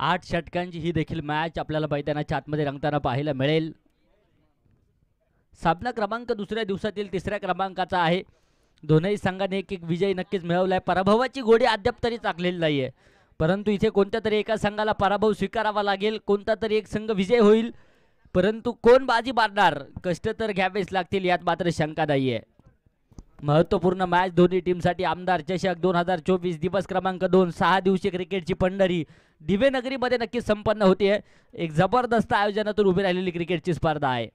8 षटकांची ही देखील मॅच आपल्याला मैदानाच्या आतमध्ये रंगताना पाहायला मिळेल. सामना क्रमांक दुसऱ्या दिवसातील तिसऱ्या क्रमांकाचा आहे. दोनही संघाने एक एक विजय नक्कीच मिळवलाय. पराभवाची गोडी अद्याप तरी चाकलेली नाहीये, परंतु इथे कोणत्या तरी एका संघाला पराभव स्वीकारावा लागेल. कोणता तरी एक संघ विजय होईल, परंतु कोण बाजी मारणार, कष्ट तर घ्यावेच लागतील, यात मात्र शंका नाहीये. महत्वपूर्ण मॅच दोन्ही टीमसाठी. आमदार चषक 2024 दिवस क्रमांक 2 6 दिवसीय क्रिकेटची पंढरी दिवेनगरीमध्ये नक्कीच संपन्न होते. एक जबरदस्त आयोजनातून उभी राहिलेली क्रिकेटची स्पर्धा आहे.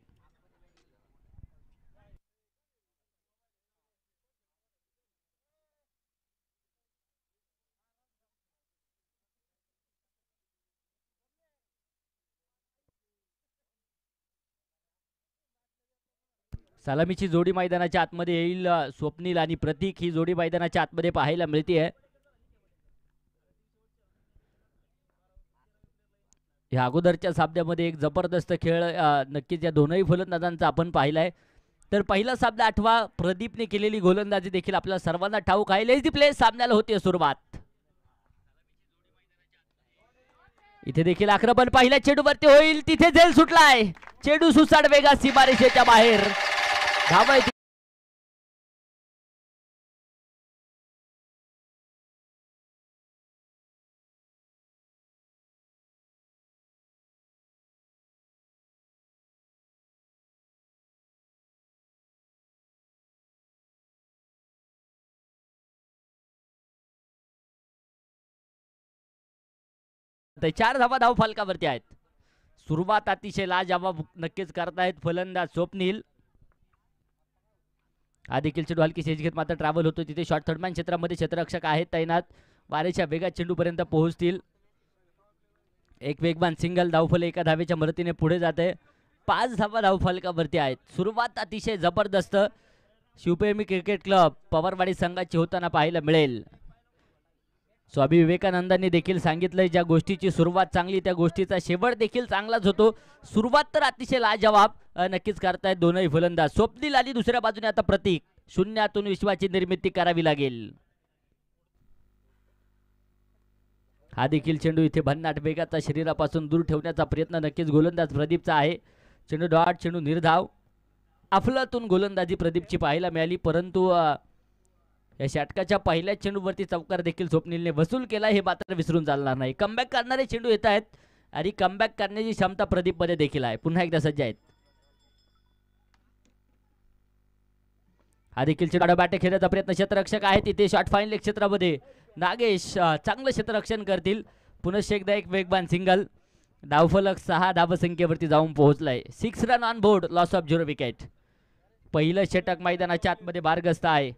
सलामीची जोडी मैदानाच्या आतमध्ये येईल. स्वप्नील आणि प्रतीक ही जोडी मैदानाच्या आतमध्ये पाहायला मिळते. या अगोदरच्या सामन्यामध्ये एक जबरदस्त खेळ नक्कीच या दोनही फलंदाजांचा आपण पाहिलाय. तर पहिला सामना आठवा प्रदीपने केलेली गोलंदाजी देखील आपल्या सर्वांना ठाऊक आहे. लेट्स प्ले सामन्याला होते सुरुवात. इथे देखील आक्रमण पहिल्या चेंडूवरती होईल. तिथे झेल सुटलाय. चेंडू सुसाट वेगात सीमारेषेच्या बाहेर. धावा 4 धावा धाव फलकावरती आहेत. सुरुवात अतिशय लाजवाब नक्कीच करतायत फलंदाज स्वप्नील. हा देखील चेंडू हलकी सेज घेत मात्र ट्रॅव्हल होतो. तिथे शॉर्ट थर्डमॅन क्षेत्रामध्ये क्षेत्ररक्षक आहेत तैनात. वारेच्या वेगात चेंडूपर्यंत पोहोचतील. एक वेगवान सिंगल धावफल एका धावेच्या मदतीने पुढे जाते. 5 धावा धाव फलकावरती आहेत. सुरुवात अतिशय जबरदस्त शिवप्रेमी क्रिकेट क्लब पवारवाडी संघाची होताना पाहायला मिळेल. स्वामी विवेकानंदांनी देखील सांगितलंय, ज्या गोष्टीची सुरुवात चांगली त्या गोष्टीचा शेवट देखील चांगलाच होतो. सुरुवात तर अतिशय लाजवाब नक्कीच करतायत दोनही फलंदाज. स्वप्नील आणि दुसऱ्या बाजूने आता प्रतीक. शून्यातून विश्वाची निर्मिती करावी लागेल. हा देखील चेंडू इथे भन्नाट वेगाचा शरीरापासून दूर ठेवण्याचा प्रयत्न नक्कीच गोलंदाज प्रदीपचा आहे. चेंडू डॉट, चेंडू निर्धाव. अफलातून गोलंदाजी प्रदीपची पाहायला मिळाली, परंतु या षटकाच्या पहिल्या चेंडूवरती चौकार देखील स्वप्नीलने वसूल केला, हे मात्र विसरून चालणार नाही. कमबॅक करणारे चेंडू येत आहेत आणि कमबॅक करण्याची क्षमता प्रदीपमध्ये देखील आहे. पुन्हा एकदा सज्ज आहेत. हा देखील चेंडू बॅटे खेळण्याचा प्रयत्न. क्षेत्ररक्षक आहे तिथे शॉट फाईन क्षेत्रामध्ये. नागेश चांगलं क्षेत्ररक्षण करतील. पुनश्च एकदा एक वेगवान सिंगल. धावफलक 6 धावसंख्येवरती जाऊन पोहोचलाय. 6 run on board, loss of 0 wicket. पहिलं षटक मैदानाच्या आतमध्ये भारग्रस्त आहे.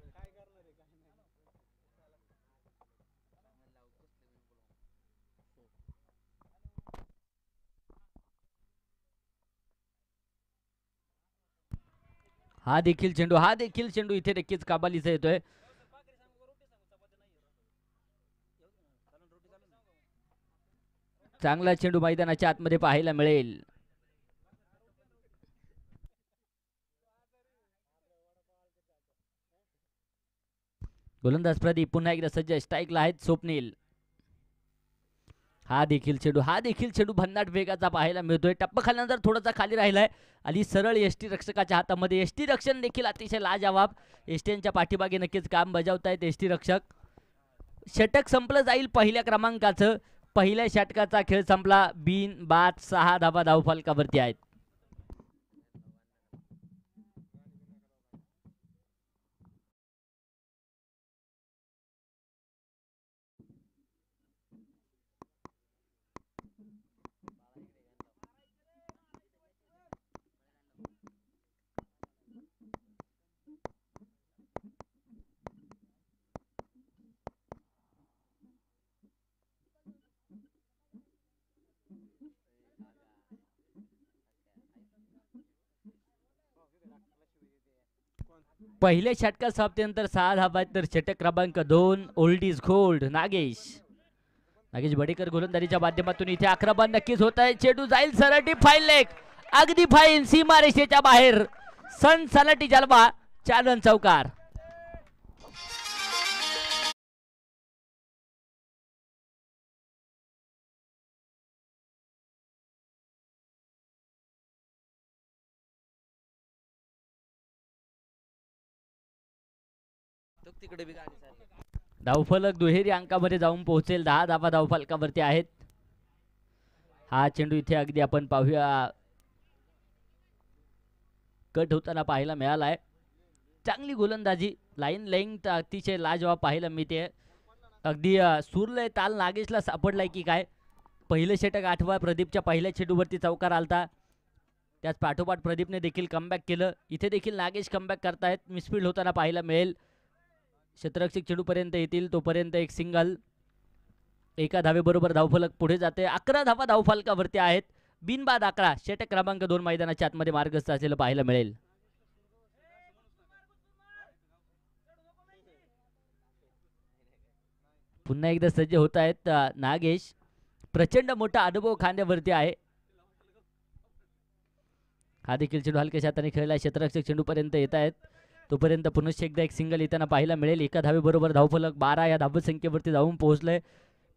हा देखील चेंडू इथे नक्कीच काबालीचा येतोय. चांगला चेंडू मैदानाच्या आतमध्ये पाहायला मिळेल. गोलंदाज प्रदीप पुन्हा एकदा सज्ज. स्ट्राईकला आहेत स्वप्नील. हा देखील चेंडू भन्नाट वेगाचा पाहायला मिळतोय. टप्पा खाल्यानंतर थोडासा खाली राहिलाय आणि सरळ एसटी रक्षकाच्या हातामध्ये. एसटी रक्षण देखील अतिशय लाजवाब. एसटीच्या पाठीमागे नक्कीच काम बजावतायत एसटी रक्षक. षटक संपलं जाईल पहिल्या क्रमांकाचं. पहिल्या षटकाचा खेळ संपला. बिन बाद 6 धावा धाव फलकावरती आहेत. पहिल्या षटकात समाप्तीनंतर 6 धावा आहेत. तर षटक क्रमांक 2 old is gold. Nagesh Badekar गोलंदाजीच्या माध्यमातून इथे आक्रमण नक्कीच होत आहे. चेंडू जाईल सरळ डीप फाईन लेग. अगदी फाईन सीमारेषेच्या बाहेर. सनसनाटी जलवा. 4 रन चौकार. तिकडे बी गाडी धावफलक दुहेरी अंकामध्ये जाऊन पोहोचेल. 10 धावा धावफलकावरती आहेत. हा चेंडू इथे अगदी आपण पाहूया कट होताना पाहायला मिळालाय. चांगली गोलंदाजी, लाईन लेंथ अतिशय लाजवाब पाहायला मिळते. अगदी सुरलय ताल नागेशला सापडलाय की काय. पहिलं षटक आठवा प्रदीपच्या पहिल्या चेंडूवरती चौकार आलता. त्याच पाठोपाठ प्रदीपने देखील कमबॅक केलं. इथे देखील नागेश कमबॅक करतायत. मिसफील्ड होताना पाहायला मिळेल. क्षेत्ररक्षक चेंडूपर्यंत येतील तोपर्यंत एक सिंगल. एका धावेबरोबर धावफलक पुढे जाते. 11 धावा धावफलकावरती आहेत. बिनबाद 11. षटक क्रमांक 2 मैदानाच्या आतमध्ये मार्गस्थ असलेलं पाहायला मिळेल. पुन्हा एकदा सज्ज होत आहेत नागेश. प्रचंड मोठा अनुभव खांद्यावरती आहे. हा देखील चेंडू हलक्याच्या हाताने खेळला. क्षेत्ररक्षक चेंडूपर्यंत येत आहेत तोपर्यंत पुनश्च एकदा एक सिंगल येताना पाहायला मिळेल. एका धावेबरोबर धावफलक 12 या धावसंख्येवरती जाऊन पोहोचलंय.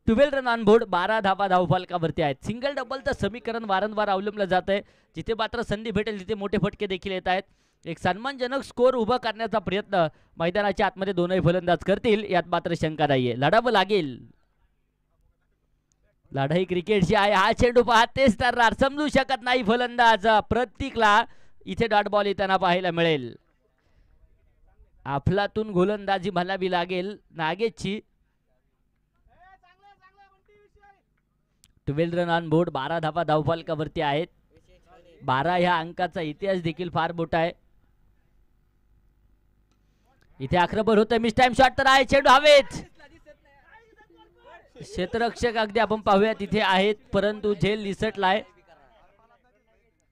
12 रन ऑन बोर्ड. 12 धावा धावफलकावरती आहेत. सिंगल डबलचं समीकरण वारंवार अवलंबलं जात आहे. जिथे मात्र संधी भेटेल तिथे मोठे फटके देखील येत आहेत. एक सन्मानजनक स्कोर उभा करण्याचा प्रयत्न मैदानाच्या आतमध्ये दोनही फलंदाज करतील यात मात्र शंका नाहीये. लढावं लागेल. लढाई क्रिकेटची आहे. हा चेंडू पाहतेच तर समजू शकत नाही फलंदाज प्रतीकला. इथे डॉट बॉल येताना पाहायला मिळेल. अफलातून गोलंदाजी म्हणावी लागेल नागेशची. 12 रन ऑन बोर्ड. 12 धावा धावफलकावरती आहेत. 12 ह्या अंकाचा इतिहास देखील फार मोठा आहे. इथे आक्रमण होतं. मिस टाइम शॉट तर आहे. चेंडू हवेत. क्षेत्ररक्षक अगदी आपण पाहूया तिथे आहेत परंतु झेल निसटलाय.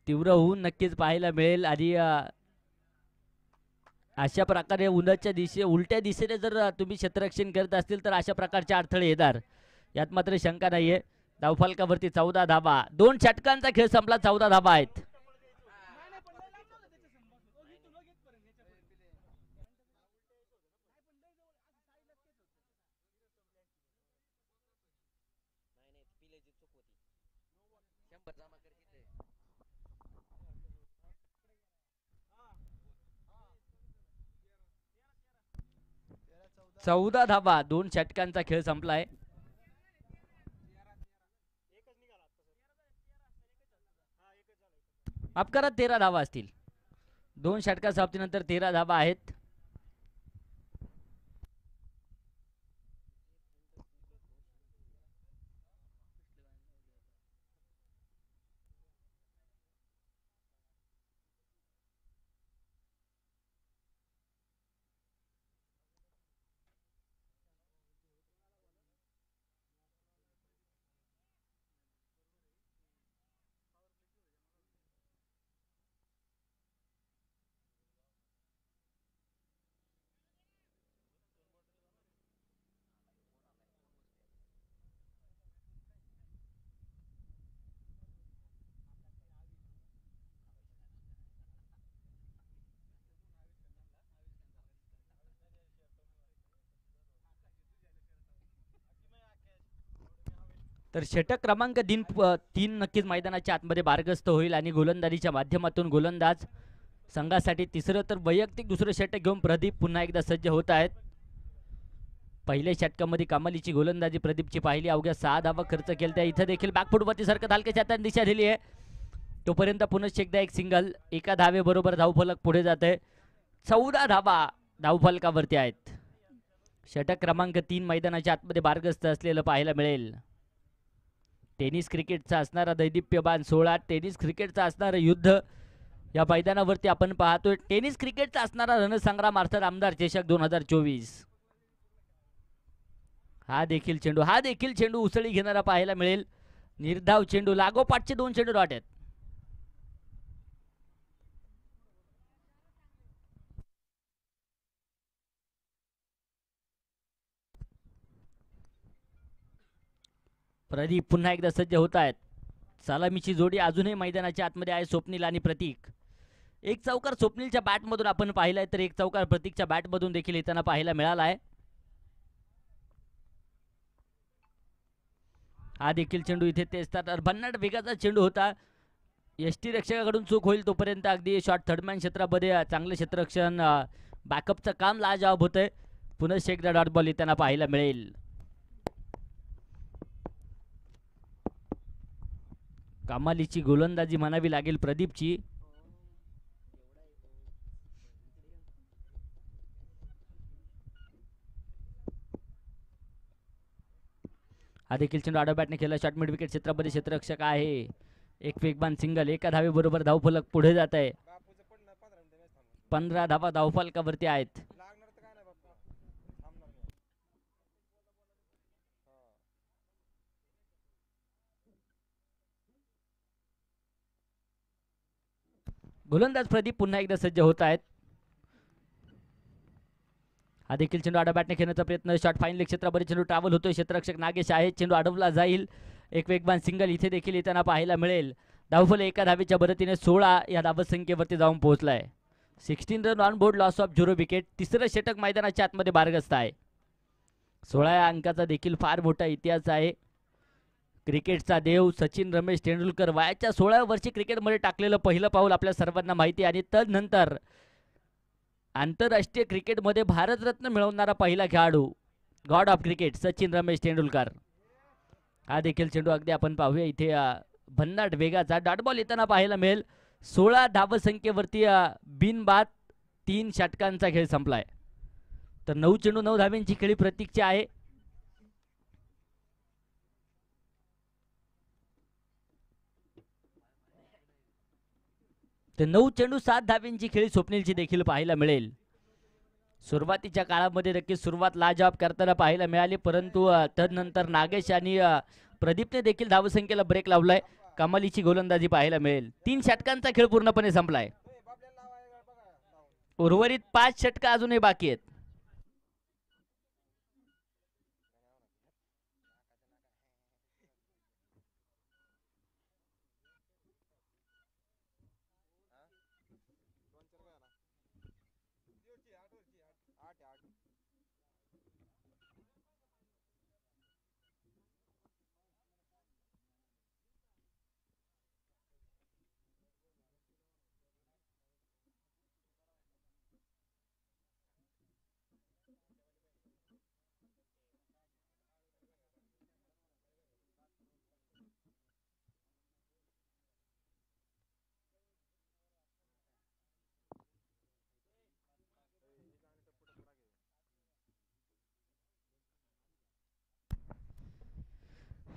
तीव्र होऊन नक्कीच पाहायला मिळेल. आणि अशा प्रकारे उन्हाच्या उलट्या दिशेने जर तुम्ही क्षेत्ररक्षण करत असतील तर अशा प्रकारचे अडथळे येणार यात मात्र शंका नाहीये. धावफलकावरती 14 धावा. 2 षटकांचा खेळ संपला. 14 धावा आहेत. चौदा धावा. 2 षटकांचा खेळ संपलाय. अपकारात 13 धावा असतील. 2 षटका समाप्तीनंतर 13 धावा आहेत. तर षटक क्रमांक 3 नक्कीच मैदानाच्या आतमध्ये मार्गस्थ होईल आणि गोलंदाजीच्या माध्यमातून गोलंदाज संघासाठी तिसरं तर वैयक्तिक दुसरं षटक घेऊन प्रदीप पुन्हा एकदा सज्ज होत आहेत. पहिल्या षटकामध्ये कमालीची गोलंदाजी प्रदीपची पाहिली. अवघ्या 6 धावा खर्च केल्या. इथं देखील बॅकफुटवरती सरकत हलक्याच्या हाताने दिशा दिली आहे. तोपर्यंत पुनश्च एकदा एक सिंगल. एका धावेबरोबर धावफलक पुढे जाते. 14 धावा धावफलकावरती आहेत. षटक क्रमांक 3 मैदानाच्या आतमध्ये मार्गस्थ असलेलं पाहायला मिळेल. टेनिस क्रिकेटचा असणारा दैदिप्यमान सोहळा, टेनिस क्रिकेटचा असणारं युद्ध या मैदानावरती आपण पाहतोय. टेनिस क्रिकेटचा असणारा रणसंग्राम अर्थात आमदार चषक 2024. हा देखील चेंडू उसळी घेणारा पाहायला मिळेल. निर्धाव चेंडू. लागोपाठचे 2 चेंडू डॉट आहेत. प्रदीप पुन्हा एकदा सज्ज होत आहेत. सलामीची जोडी अजूनही मैदानाच्या आतमध्ये आहे. स्वप्नील आणि प्रतीक. एक चौकार स्वप्नीलच्या बॅटमधून आपण पाहिलाय तर एक चौकार प्रतीकच्या बॅटमधून देखील येताना पाहायला मिळाला आहे. हा देखील चेंडू इथे तेच तर भन्नाट वेगाचा चेंडू होता. यष्टी रक्षकाकडून चूक होईल तोपर्यंत अगदी शॉर्ट थर्डमॅन क्षेत्रामध्ये चांगलं क्षेत्ररक्षण बॅकअपचं काम लाजवाब होतंय. पुन्हा एकदा डॉट बॉल येताना पाहायला मिळेल. कमालीची गोलंदाजी म्हणावी लागेल प्रदीपची. हा देखील चेंडू आडव्या बॅटने खेळला. शॉट मिड विकेट क्षेत्रामध्ये क्षेत्ररक्षक आहे. एक वेगवान सिंगल, एका धावेबरोबर धावफलक पुढे जात आहे. 15 धावा धावफलकावरती आहेत. गोलंदाज प्रदीप पुन्हा एकदा सज्ज होत आहेत. हा देखील चेंडू आडव्या बॅटने खेळण्याचा प्रयत्न. शॉट फाईन लेग क्षेत्रामध्ये चेंडू ट्रॅव्हल होतोय. क्षेत्ररक्षक नागेश आहे. चेंडू अडवला जाईल. एक वेगवान सिंगल इथे देखील येताना पाहायला मिळेल. धावफल एका धावेच्या बरोबरीने 16 या धावसंख्येवरती जाऊन पोहोचलाय. 16 run on board, loss of 0 wicket. तिसरं षटक मैदानाच्या आतमध्ये बारगस्त आहे. 16 या अंकाचा देखील फार मोठा इतिहास आहे. क्रिकेटचा देव सचिन रमेश तेंडुलकर वयाच्या 16व्या वर्षी क्रिकेटमध्ये टाकलेलं पहिलं पाऊल आपल्या सर्वांना माहिती आहे. आणि तदनंतर आंतरराष्ट्रीय क्रिकेटमध्ये भारतरत्न मिळवणारा पहिला खेळाडू, God of cricket Sachin Ramesh Tendulkar. हा देखील चेंडू अगदी आपण पाहूया इथे भन्नाट वेगाचा डॉट बॉल येताना पाहायला मिळेल. 16 धावसंख्येवरती बिनबाद 3 षटकांचा खेळ संपलाय. तर 9 चेंडू 9 धाव्यांची खेळी प्रतीक्षा आहे. तर 9 चेंडू 7 धाव्यांची खेळी स्वप्नीलची देखील पाहायला मिळेल. सुरुवातीच्या काळामध्ये नक्कीच सुरुवात लाजवाब करताना पाहायला मिळाली, परंतु तदनंतर नागेश आणि प्रदीपने देखील धावसंख्येला ब्रेक लावलाय. कमालीची गोलंदाजी पाहायला मिळेल. 3 षटकांचा खेळ पूर्णपणे संपलाय. उर्वरित 5 षटक अजूनही बाकी आहेत.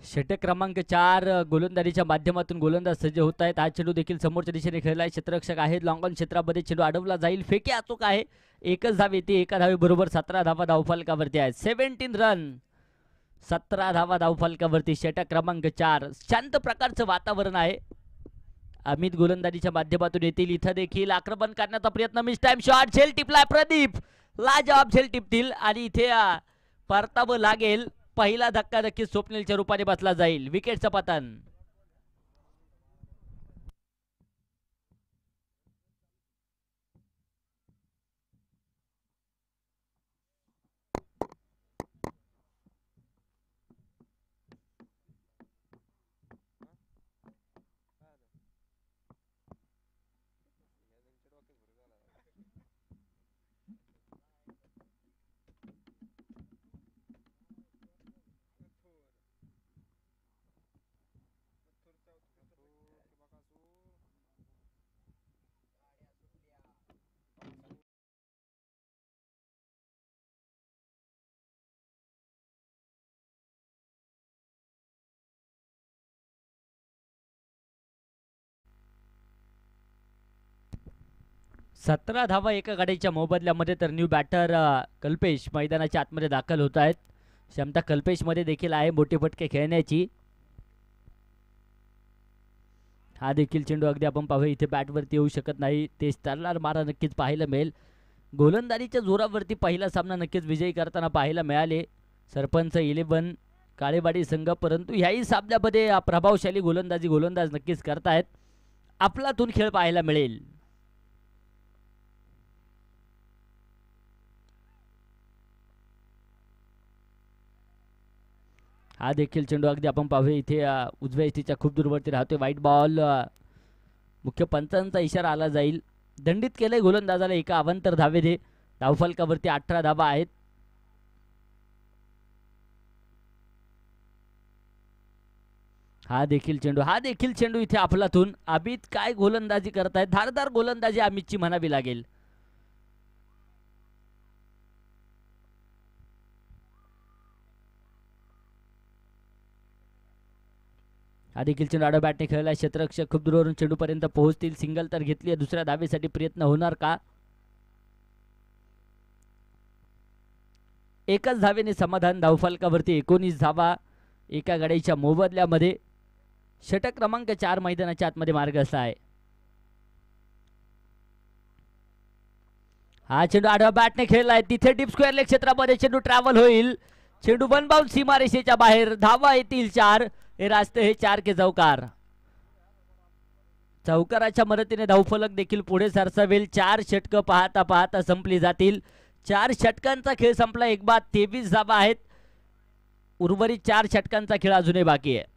षटक क्रमांक 4 गोलंदाजीच्या माध्यमातून गोलंदाज सज्ज होत आहेत. हा चेंडू देखील समोरच्या दिशेने खेळलाय. क्षेत्ररक्षक आहेत. लॉंग ऑन क्षेत्रामध्ये चेंडू अडवला जाईल. फेकी अचूक आहे. एकच धाव येते. एका धावेबरोबर 17 धावा धावफलकावरती आहेत. 17 रन, 17 धावा धावफलकावरती. षटक क्रमांक 4. शांत प्रकारचं वातावरण आहे. अमित गोलंदाजीच्या माध्यमातून येतील. इथं देखील आक्रमण करण्याचा प्रयत्न. मिस टाइम शॉट, झेल टिपलाय प्रदीप. लाजवाब झेल टिपतील आणि इथे परतावं लागेल. पहिला धक्का नक्कीच स्वप्नीलच्या रूपाने बसला जाईल. विकेटचं पतन. सतरा धावा एका गाडीच्या मोबदल्यामध्ये. तर न्यू बॅटर कल्पेश मैदानाच्या आतमध्ये दाखल होत आहेत. क्षमता कल्पेशमध्ये देखील आहे मोठे फटके खेळण्याची. हा देखील चेंडू अगदी आपण पाहूया इथे बॅटवरती येऊ शकत नाही. तेच तरणार मारा नक्कीच पाहायला मिळेल. गोलंदाजीच्या जोरावरती पहिला सामना नक्कीच विजयी करताना पाहायला मिळाले सरपंच 11 काळेवाडी संघ, परंतु ह्याही सामन्यामध्ये प्रभावशाली गोलंदाज नक्कीच करतायत. आपलातून खेळ पाहायला मिळेल. हा देखील चेंडू अगदी आपण पाहूया इथे उजव्या इस्तीच्या खूप दूरवरती राहतोय. White ball. मुख्य पंचांचा इशारा आला जाईल. दंडित केलंय गोलंदाजाला एका अवांतर धावेने. धावफलकावरती 18 धावा आहेत. हा देखील चेंडू इथे अफलातून. अमित काय गोलंदाजी करतायत, धारदार गोलंदाजी अमितची म्हणावी लागेल. हा देखील चेंडू आडव्या बॅटने खेळला. क्षेत्ररक्षक खूप दूरवरून चेंडूपर्यंत पोहोचतील. सिंगल तर घेतली. दुसऱ्या धावेसाठी प्रयत्न होणार का? एकच धावेने समाधान. धावफलकावरती 19 धावा एका गाडीच्या मोबदल्यामध्ये. षटक क्रमांक 4 मैदानाच्या आतमध्ये मार्गस्थ आहे. हा चेंडू आडव्या बॅटने खेळलाय. तिथे डीप स्क्वेअर लेग क्षेत्रामध्ये चेंडू ट्रॅव्हल होईल. चेंडू वन बाउंड सीमारेषेच्या बाहेर. धावा येतील 4. हे रास्ते हे 4 के चौकार. चौकाराच्या मदतीने धावफलक देखील पुढे सरसावेल. 4 षटक पाहता पाहता संपली जातील. 4 षटकांचा खेळ संपला. एक बाद 23 धावा आहेत. उर्वरित 4 षटकांचा खेळ अजूनही बाकी आहे.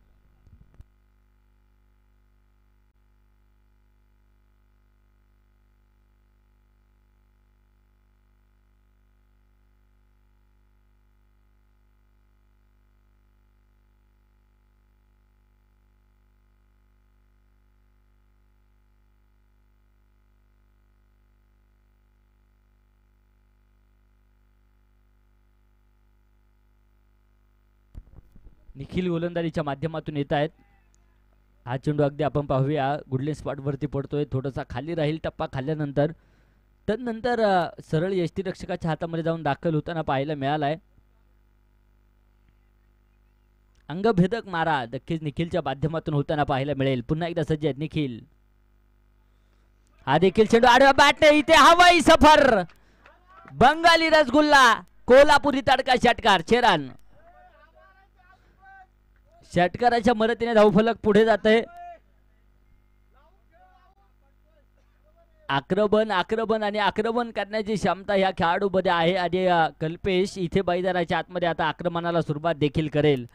निखिल गोलंदाजीच्या माध्यमातून येत आहेत. हा चेंडू अगदी आपण पाहूया गुडलिन स्पॉटवरती पडतोय. थोडासा खाली राहील. टप्पा खाल्ल्यानंतर तदनंतर सरळ यष्टीरक्षकाच्या हातामध्ये जाऊन दाखल होताना पाहायला मिळालाय. अंगभेदक मारा नक्कीच निखिलच्या माध्यमातून होताना पाहायला मिळेल. पुन्हा एकदा सज्ज आहेत निखिल. हा देखील चेंडू आडव्या बॅटने इथे हवाई सफर. बंगाली रसगुल्ला कोल्हापुरी तडका षटकार. चेरान षटकाराच्या मदतीने धावफलक पुढे जाते. आक्रमण आणि आक्रमण करण्याची क्षमता ह्या खेळाडूमध्ये आहे. आणि कल्पेश इथे मैदानाच्या आतमध्ये आता आक्रमणाला सुरुवात देखील करेल.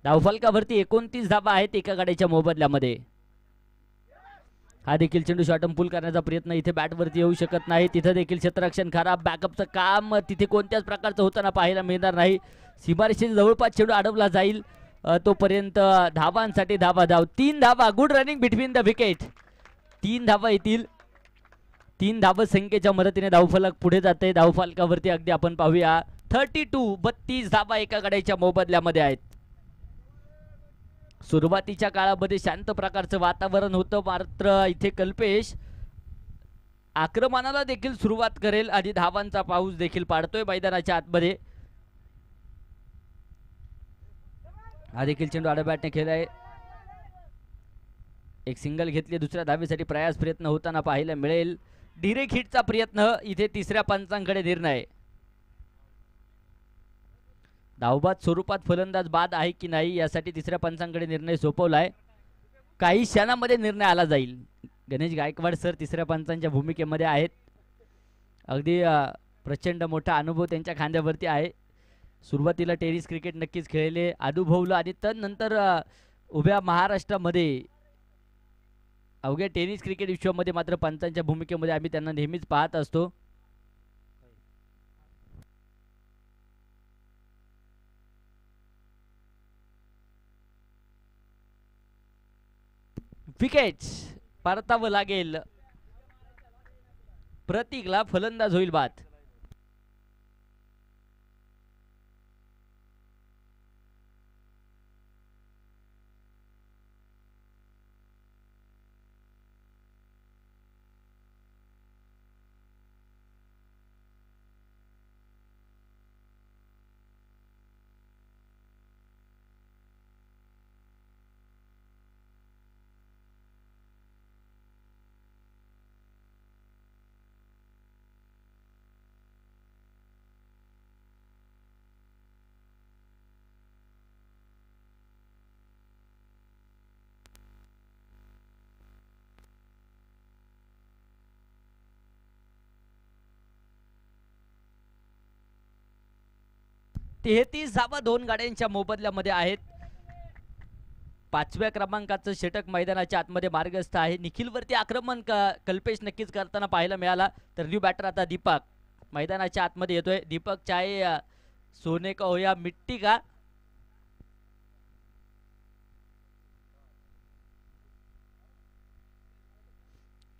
धावफलकावरती 29 धावा आहेत एका गाडीच्या मोबदल्यामध्ये. हा देखील चेंडू शॉर्टम पुल करण्याचा प्रयत्न. इथे बॅटवरती येऊ शकत नाही. तिथे देखील क्षेत्ररक्षण खराब. बॅकअपचं काम तिथे कोणत्याच प्रकारचं होताना पाहायला मिळणार नाही. सीमारेषेच्या जवळपास चेंडू अडवला जाईल. तोपर्यंत धावांसाठी धावा. 3 धावा. Good running between the wicket. 3 धावा येतील. 3 धाव संख्येच्या मदतीने धावफलक पुढे जाते. धावफलकावरती अगदी आपण पाहूया 32 धावा एका गाड्याच्या मोबदल्यामध्ये आहेत. सुरुवातीच्या काळामध्ये शांत प्रकारचं वातावरण होतं. मात्र इथे कल्पेश आक्रमणाला देखील सुरुवात करेल आणि धावांचा पाऊस देखील पाडतोय मैदानाच्या आतमध्ये. हा देखील चेंडू आडव्या बॅटने खेळलाय. एक सिंगल घेतली. दुसऱ्या धावेसाठी प्रयत्न होताना पाहायला मिळेल. डिरेक्ट हिटचा प्रयत्न. इथे तिसऱ्या पंचांकडे निर्णय. धावबाद स्वरूपात फलंदाज बाद आहे की नाही यासाठी तिसऱ्या पंचांकडे निर्णय सोपवलाय. काही क्षणामध्ये निर्णय आला जाईल. गणेश गायकवाड सर तिसऱ्या पंचांच्या भूमिकेमध्ये आहेत. अगदी प्रचंड मोठा अनुभव त्यांच्या खांद्यावरती आहे. सुरुवातीला टेनिस क्रिकेट नक्कीच खेळले, अनुभवलं आणि तदनंतर उभ्या महाराष्ट्रामध्ये अवघ्या टेनिस क्रिकेट विश्वामध्ये मात्र पंचांच्या भूमिकेमध्ये आम्ही त्यांना नेहमीच पाहत असतो. विकेट परतावं लागेल. प्रतीकला फलंदाज होईल बाद. तेहतीस धावा 2 गाड्यांच्या मोबदल्यामध्ये आहेत. 5व्या क्रमांकाचं षटक मैदानाच्या आतमध्ये मार्गस्थ आहे. निखिलवरती आक्रमण कल्पेश नक्कीच करताना पाहायला मिळाला. तर न्यू बॅटर आता दीपक मैदानाच्या आतमध्ये येतोय. दीपक चाहे सोने का हो या मिट्टी का.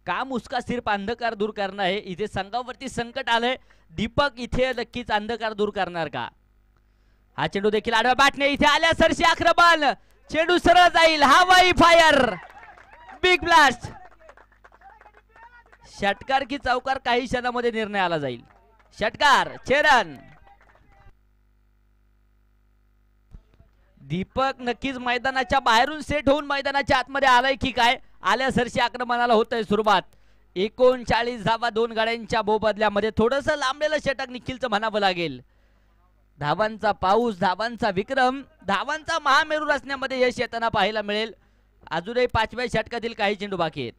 काम उसका सिर्फ अंधकार दूर करणं आहे. इथे संघावरती संकट आलंय. दीपक इथे नक्कीच अंधकार दूर करणार का? हा चेंडू देखील आडव्या बॅटने इथे आल्या सरशी आक्रमण. चेंडू सरळ जाईल. हवाई फायर. Big blast. षटकार की चौकार काही क्षणामध्ये निर्णय आला जाईल. षटकार. चेरन. दीपक नक्कीच मैदानाच्या बाहेरून सेट होऊन मैदानाच्या आतमध्ये आलाय की काय? आल्या सरशी आक्रमणाला होतंय सुरुवात. 39 धावा 2 गाड्यांच्या मोबदल्यामध्ये. थोडस लांबलेलं षटक निखिलचं म्हणावं लागेल. धावांचा पाऊस, धावांचा विक्रम, धावांचा महामेरू रचण्यामध्ये यश येताना पाहायला मिळेल. अजूनही 5व्या षटकातील काही चेंडू बाकी आहेत.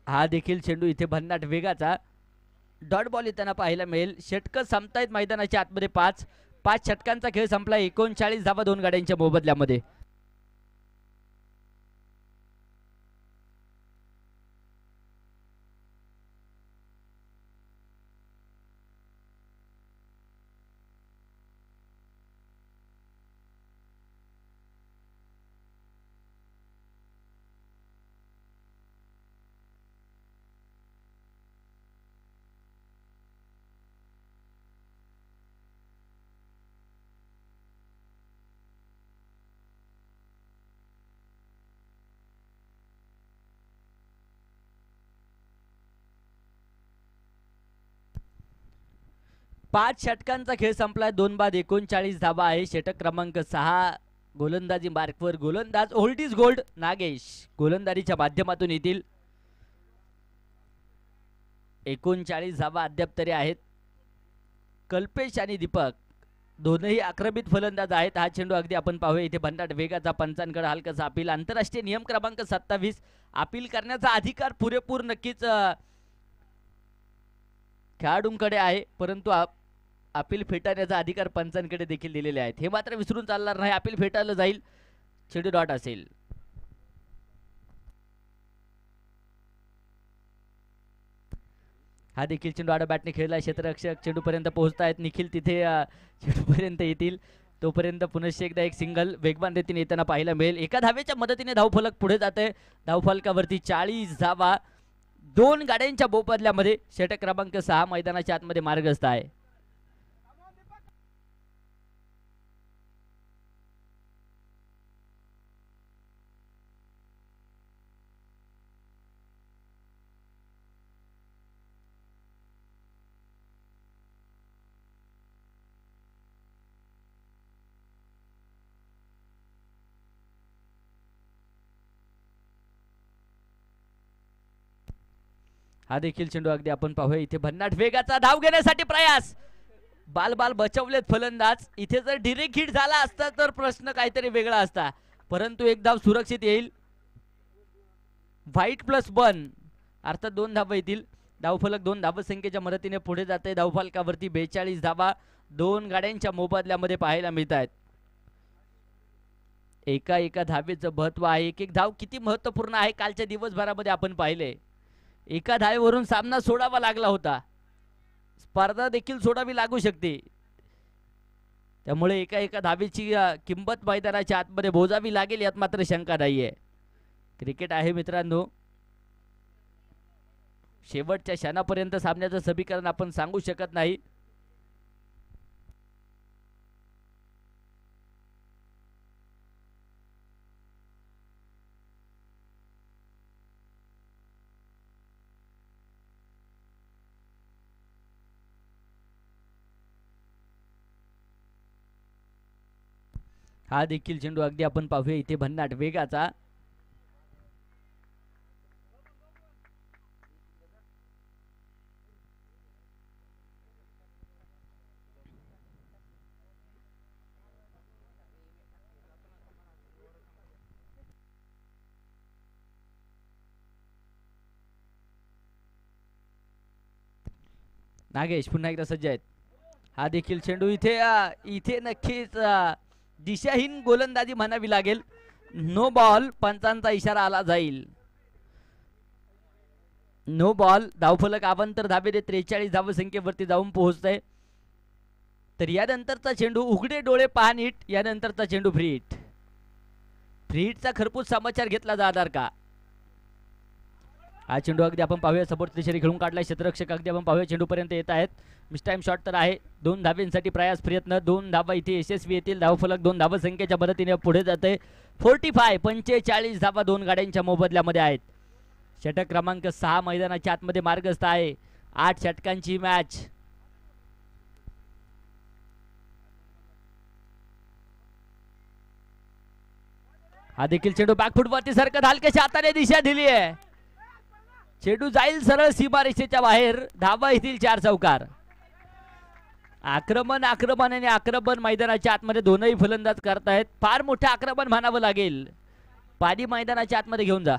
हा देखील चेंडू इथे भन्नाट वेगाचा डॉट बॉल येताना पाहायला मिळेल. षटकं संपतायत मैदानाच्या आतमध्ये. 5 षटकांचा खेळ संपला. 39 धावा 2 गाड्यांच्या मोबदल्यामध्ये. पाच षटकांचा खेळ संपलाय. 2 बाद 39 धावा आहे. षटक क्रमांक 6 गोलंदाजी मार्कवर गोलंदाज ओल्ड इज गोल्ड नागेश गोलंदाजीच्या माध्यमातून येतील. 39 धावा अद्याप तरी आहेत. कल्पेश आणि दीपक दोनही आक्रमित फलंदाज आहेत. हा चेंडू अगदी आपण पाहूया इथे भन्नाट वेगाचा. पंचांकडे हलकासा अपील. आंतरराष्ट्रीय नियम क्रमांक 27 अपील करण्याचा अधिकार पुरेपूर नक्कीच खेळाडूंकडे आहे, परंतु अपील फेटाळण्याचा अधिकार पंचांकडे देखील दिलेले आहेत. हे मात्र विसरून चालणार नाही. अपील फेटाळलं जाईल. चेंडू डॉट असेल. हा देखील चेंडू आडा बॅटने खेळला. क्षेत्ररक्षक चेंडूपर्यंत पोहोचतायत. निखिल तिथे चेंडूपर्यंत येतील. तोपर्यंत पुनश्च एकदा एक सिंगल वेगवान रीतीने येताना पाहायला मिळेल. एका धावेच्या मदतीने धावफलक पुढे जाते. धावफलकावरती 40 धावा 2 गाड्यांच्या मोबदल्यामध्ये. षटक क्रमांक 6 मैदानाच्या आतमध्ये मार्गस्थ आहे. हा देखील चेंडू अगदी आपण पाहूया इथे भन्नाट वेगाचा. धाव घेण्यासाठी प्रयास. बाल बचवलेत फलंदाज. इथे जर डिरेक्ट हिट झाला असता तर प्रश्न काहीतरी वेगळा असता, परंतु एक धाव सुरक्षित येईल. व्हाईट प्लस 1 अर्थात 2 धावा येतील. धावफलक 2 धावसंख्येच्या मदतीने पुढे जाते. धावफलकावरती 42 धावा 2 गाड्यांच्या मोबदल्यामध्ये पाहायला मिळत आहेत. एका धावेचं महत्व आहे. एक धाव किती महत्वपूर्ण आहे कालच्या दिवसभरामध्ये आपण पाहिले. एका धावेवरून सामना सोडावा लागला होता. स्पर्धा देखील सोडावी लागू शकते. त्यामुळे एका धावेची किंमत मैदानाच्या आतमध्ये बोजावी लागेल यात मात्र शंका नाहीये. क्रिकेट आहे मित्रांनो. शेवटच्या क्षणापर्यंत सामन्याचं समीकरण आपण सांगू शकत नाही. हा देखील चेंडू अगदी आपण पाहूया इथे भन्नाट वेगाचा. नागेश पुन्हा एकदा सज्ज आहेत. हा देखील चेंडू इथे इथे नक्कीच दिशाहीन गोलंदाजी म्हणावी लागेल. नो बॉल, पंचांचा इशारा आला जाईल. No ball. धावफलक अवांतर धाबे 43 धावसंख्येवरती जाऊन पोहोचतंय. तर यानंतरचा चेंडू उघडे डोळे पहा नीट. यानंतरचा चेंडू फ्री हिट. फ्री हिटचा खरपूस समाचार घेतला जाणार का? हा चेंडू अगदी आपण पाहूया सपोर्ट दिशेने खेळून काढलाय क्षेत्ररक्षक. अगदी आपण पाहूया चेंडू पर्यंत येत आहेत. मिस टाइम शॉट तर आहे. 2 धाब्यांसाठी प्रयास प्रयत्न. 2 धाबा इथे यशस्वी येतील. धावफलक 2 धावसंख्येच्या मदतीने पुढे जाते. 45 धाबा 2 गाड्यांच्या मोबदल्यामध्ये आहेत. षटक क्रमांक 6 मैदानाच्या आतमध्ये मार्गस्थ आहे. 8 षटकांची मॅच. हा देखील चेंडू बॅकफुटवरती सरकत हलक्याच्या हाताने दिशा दिली आहे. चेंडू जाईल सरळ सीमारेषेच्या बाहेर. धाबा येथील 4 चौकार. आक्रमण आणि आक्रमण मैदानाच्या आतमध्ये दोनही फलंदाज करतायत. फार मोठं आक्रमण म्हणावं लागेल. पाणी मैदानाच्या आतमध्ये घेऊन जा.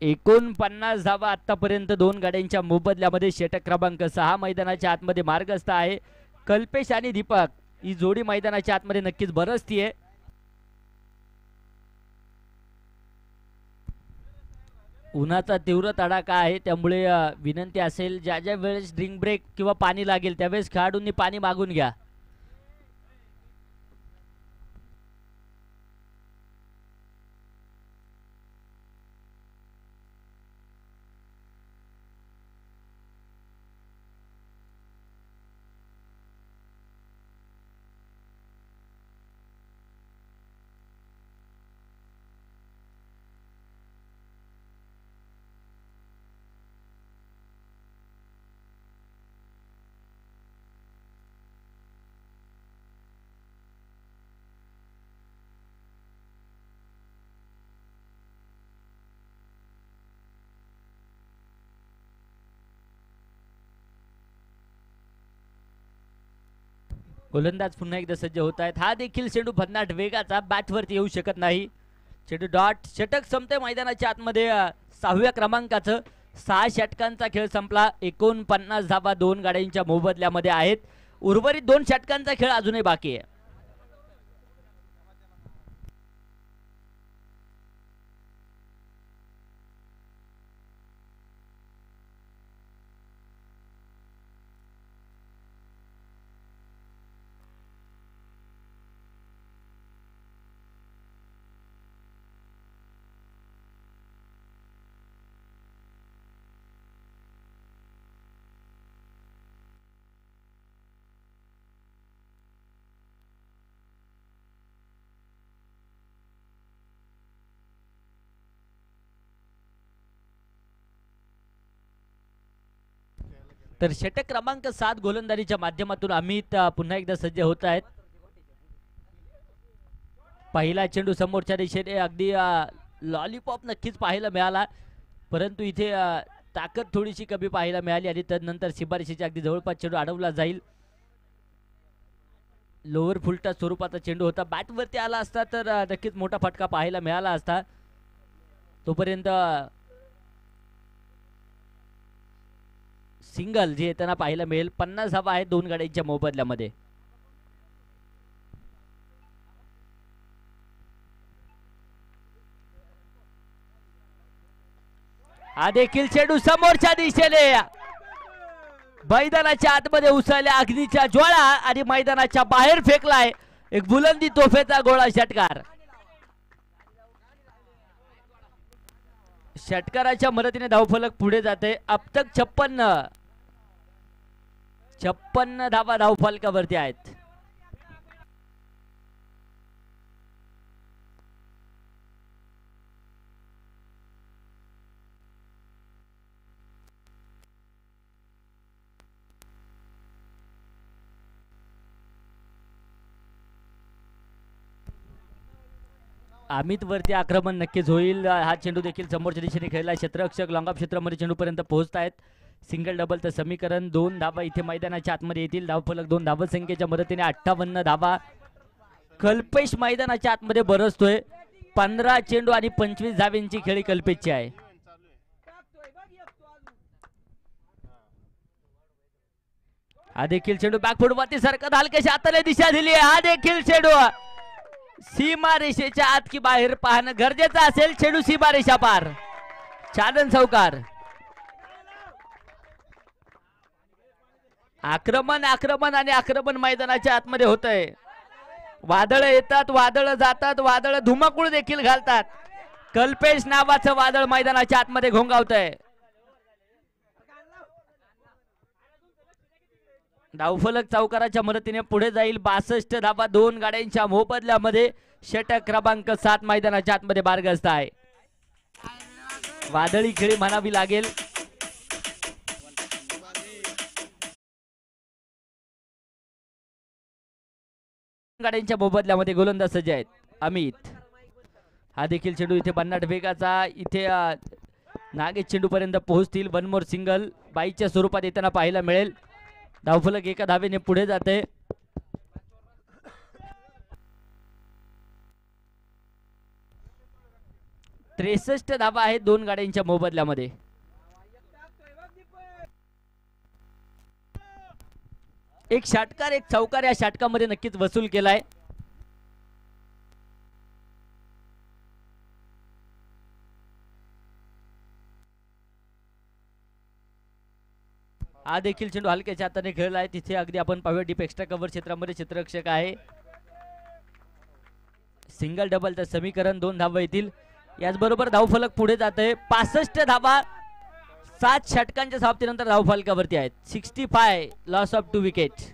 49 धावा आतापर्यंत 2 गाड्यांच्या मोबदल्यामध्ये षटक क्रमांक 6 मैदानाच्या आतमध्ये मार्गस्थ आहे. कल्पेश आणि दीपक ही जोडी मैदानाच्या आतमध्ये नक्कीच बरसतीये. उन्हाचा तीव्र तडाखा आहे, त्यामुळे विनंती असेल ज्या ज्या वेळेस ड्रिंक ब्रेक किंवा पाणी लागेल त्यावेळेस खेळाडूंनी पाणी मागून घ्या. गोलंदाज पुन्हा एकदा सज्ज होत आहेत. हा देखील चेंडू भन्नाट वेगाचा. बॅटवरती येऊ शकत नाही. चेंडू डॉट. षटक संपते मैदानाच्या आतमध्ये 6व्या क्रमांकाचं. 6 षटकांचा खेळ संपला. 49 धावा 2 गाड्यांच्या मोबदल्यामध्ये आहेत. उर्वरित 2 षटकांचा खेळ अजूनही बाकी आहे. तर षटक क्रमांक 7 गोलंदाजीच्या माध्यमातून अमित पुन्हा एकदा सज्ज होत आहेत. पहिला चेंडू समोरच्या दिशेने अगदी लॉलीपॉप नक्कीच पाहायला मिळाला, परंतु इथे ताकद थोडीशी कमी पाहायला मिळाली आणि त्यानंतर शिबारेषेच्या अगदी जवळपास चेंडू अडवला जाईल. लोअर फुलटा स्वरूपाचा चेंडू होता. बॅटवरती आला असता तर नक्कीच मोठा फटका पाहायला मिळाला असता. तोपर्यंत सिंगल जे येताना पाहायला मिळेल. 50 धावा आहेत 2 गाड्यांच्या मोबदल्यामध्ये. हा देखील चेंडू समोरच्या दिशेने मैदानाच्या आतमध्ये उसळल्या अग्नीच्या ज्वाळा आणि मैदानाच्या बाहेर फेकलाय. एक बुलंदी तोफेचा गोळा षटकार. षटकाराच्या मदतीने धावफलक पुढे जाते. अब तक 56 धावा धावफलकावरती आहेत. अमित वरती आक्रमण नक्कीच होईल. हा चेंडू देखील समोरच्या दिशेने खेळला. क्षेत्ररक्षक लॉंग ऑफ क्षेत्रामध्ये चेंडूपर्यंत पोहोचतायत. सिंगल डबलचं समीकरण. 2 धावा इथे मैदानाच्या आतमध्ये येतील. धावफलक 2 धावसंख्येच्या मदतीने 58 धावा. कल्पेश मैदानाच्या आतमध्ये बरसतोय. 15 चेंडू आणि 25 धाव्यांची खेळी कल्पेशची आहे. हा देखील चेंडू बॅकफुटवरती सरकत हलक्याच्या हाताने दिशा दिली. हा देखील चेंडू सीमा रेषेच्या आत की बाहेर पाहणं गरजेचं असेल. चेंडू सीमा रेषा पार. छान चौकार. आक्रमण आक्रमण आणि आक्रमण मैदानाच्या आतमध्ये होतंय. वादळ येतात, वादळ जातात, वादळ धुमाकूळ देखील घालतात. कल्पेश नावाचं वादळ मैदानाच्या आतमध्ये घोंगावतंय. धावफलक चौकाराच्या मदतीने पुढे जाईल. 62 धावा 2 गाड्यांच्या मोबदल्यामध्ये. षटक क्रमांक 7 मैदानाच्या आतमध्ये बारगस्त आहे. वादळी खेळी म्हणावी लागेल. गाड्यांच्या मोबदल्यामध्ये गोलंदाज सज्ज आहेत. अमित. हा देखील चेंडू इथे भन्नाट वेगाचा. इथे नागेश चेंडू पर्यंत पोहोचतील. 1 मोर सिंगल बाईच्या स्वरूपात येताना पाहायला मिळेल. धावफलक 1 धावेने पुढे जाते. त्रेसष्ट धावा आहेत 2 गाड्यांच्या मोबदल्यामध्ये. एक षटकार एक चौकार या षटकामध्ये नक्कीच वसूल केलाय. हा देखील चेंडू हलक्याच्या हाताने खेळलाय. तिथे अगदी आपण पाहूया डीप एक्स्ट्रा कव्हर क्षेत्रामध्ये क्षेत्ररक्षक आहे. सिंगल डबलचं समीकरण. 2 धावा येतील. याचबरोबर धावफलक पुढे जाते. 65 धावा 7 षटकांच्या समाप्तीनंतर धावफलकावरती आहेत. 65 लॉस ऑफ 2 विकेट.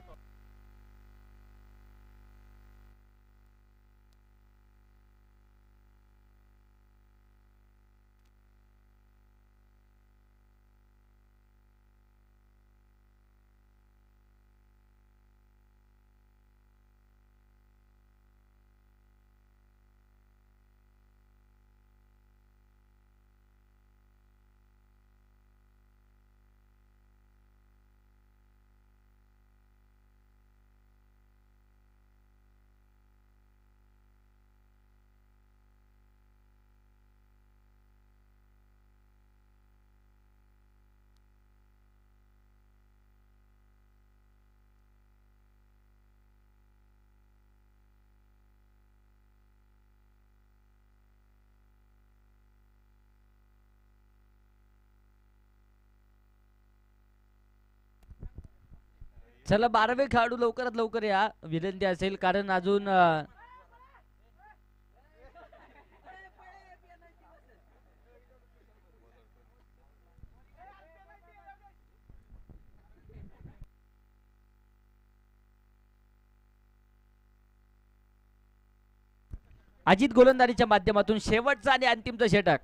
चला 12वे खेळाडू लवकरात लवकर या. विनंती असेल कारण अजून अजित गोलंदाजीच्या माध्यमातून शेवटचा आणि अंतिमचा षटक.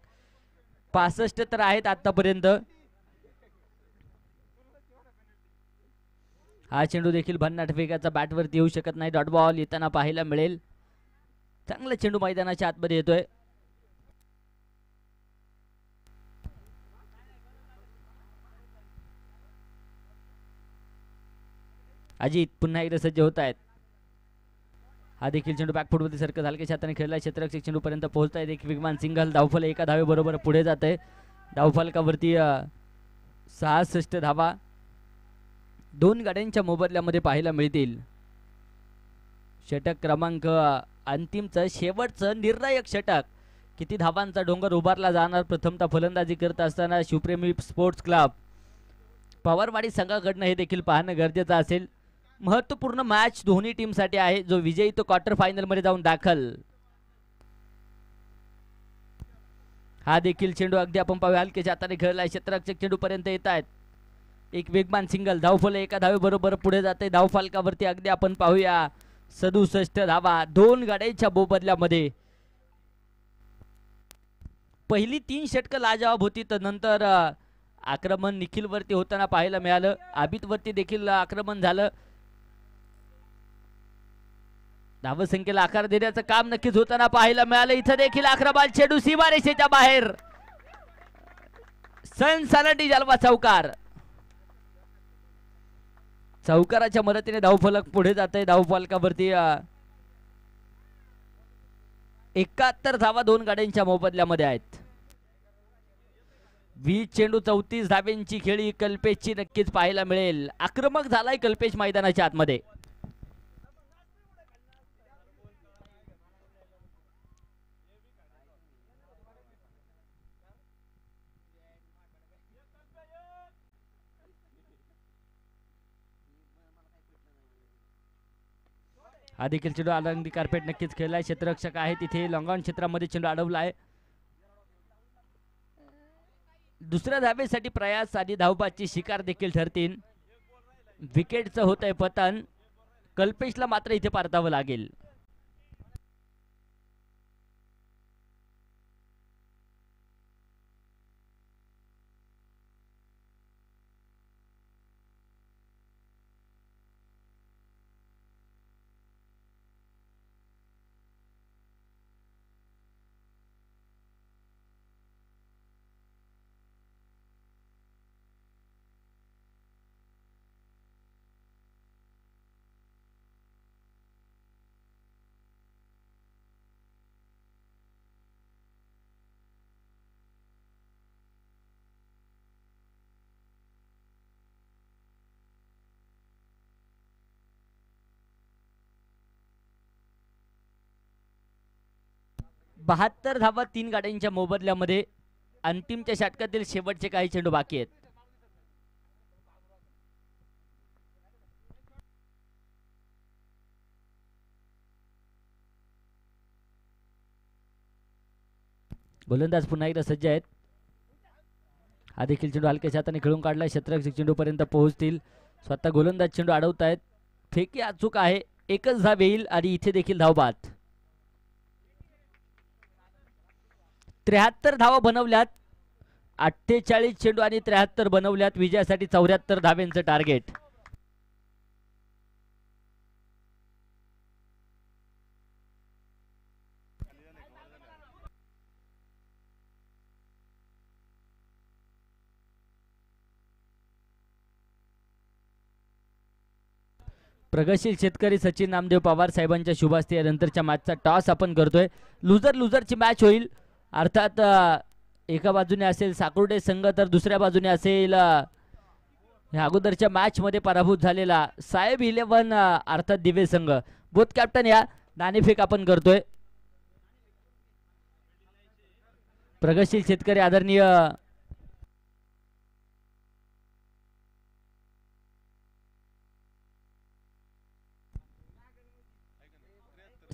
65 तर आहेत आतापर्यंत. हा चेंडू देखील भन्नाट वेगाचा बॅटवरती येऊ शकत नाही. डॉट बॉल येताना पाहायला मिळेल. चांगला चेंडू मैदानाच्या आतमध्ये येतोय. अजित पुन्हा एकदा सज्ज होत आहेत. हा देखील चेंडू बॅकफुटवरती सरकत हलक्याच्या हाताने खेळला. क्षेत्ररक्षक चेंडू पर्यंत पोहोचतायत. एक वेगवान सिंगल. धावफल 1 धावे बरोबर पुढे जात आहे. धावफलकावरती 66 धावा 2 गाड्यांच्या मोबदल्यामध्ये पाहायला मिळतील. षटक क्रमांक अंतिमचं शेवटचं निर्णायक षटक. किती धावांचा डोंगर उभारला जाणार. प्रथमतः फलंदाजी करत असताना शिवप्रेमी स्पोर्ट्स क्लब पवारवाडी संघाकडनं हे देखील पाहणं गरजेचं असेल. महत्त्वपूर्ण मॅच दोन्ही टीमसाठी आहे. जो विजयी तो क्वार्टर फायनल मध्ये जाऊन दाखल. हा देखील चेंडू अगदी आपण पाहूया हलकेच्या हाताने खेळलाय, क्षेत्ररक्षक चेंडू पर्यंत येत आहेत. एक वेगवान सिंगल, धावफल एका धावे बरोबर पुढे जाते. धावफलकावरती अगदी आपण पाहूया 67 धावा 2 गाड्यांच्या मोबदल्यामध्ये. पहिली 3 षटकं लाजवाब होती, तर नंतर आक्रमण निखिल वरती होताना पाहायला मिळालं. आबित वरती देखील आक्रमण झालं. धावसंख्येला आकार देण्याचं काम नक्कीच होताना पाहायला मिळालं. इथं देखील आक्रमण, चेंडू सीमारेषेच्या बाहेर. सनसनाटी जलवा चौकार. चौकाराच्या मदतीने धावफलक पुढे जात आहे. धावफलकावरती 71 धावा 2 गाड्यांच्या मोबदल्यामध्ये आहेत. 20 चेंडू 34 धाव्यांची खेळी कल्पेशची नक्कीच पाहायला मिळेल. आक्रमक झालाय कल्पेश मैदानाच्या आतमध्ये. हा देखील चेंडू अलंगी कार्पेट नक्कीच खेळलाय. क्षेत्ररक्षक आहे तिथे लॉंगॉन क्षेत्रामध्ये चेंडू अडवला आहे. दुसऱ्या धावेसाठी प्रयास आणि धावबाची शिकार देखील ठरतील. विकेटचं होत आहे पतन. कल्पेशला मात्र इथे परतावं लागेल. बहात्तर धावा 3 गाड्यांच्या मोबदल्यामध्ये. अंतिमच्या षटकातील शेवटचे काही चेंडू बाकी आहेत. गोलंदाज पुन्हा एकदा सज्ज आहेत. हा देखील चेंडू हलक्याच्या हाताने खेळून काढलाय. क्षेत्ररक्षक चेंडू पर्यंत पोहोचतील. स्वतः गोलंदाज चेंडू अडवतायत. फेकी अचूक आहे. एकच धाव येईल आणि इथे देखील धावबाद. 73 धावा बनवल्यात. 48 चेंडू आणि 73 बनवल्यात. विजयासाठी 74 धाव्यांचं टार्गेट. प्रगतशील शेतकरी सचिन नामदेव पवार साहेबांच्या शुभास्ते नंतरच्या मॅचचा टॉस आपण करतोय. लुजर लुजरची मॅच होईल. अर्थात एका बाजूने असेल साकुर्डे संघ, तर दुसऱ्या बाजूने असेल ह्या अगोदरच्या मॅच मध्ये पराभूत झालेला साहेब 11 अर्थात दिवे संघ. बोथ कॅप्टन या नाणेफेक आपण करतोय. प्रगतशील शेतकरी आदरणीय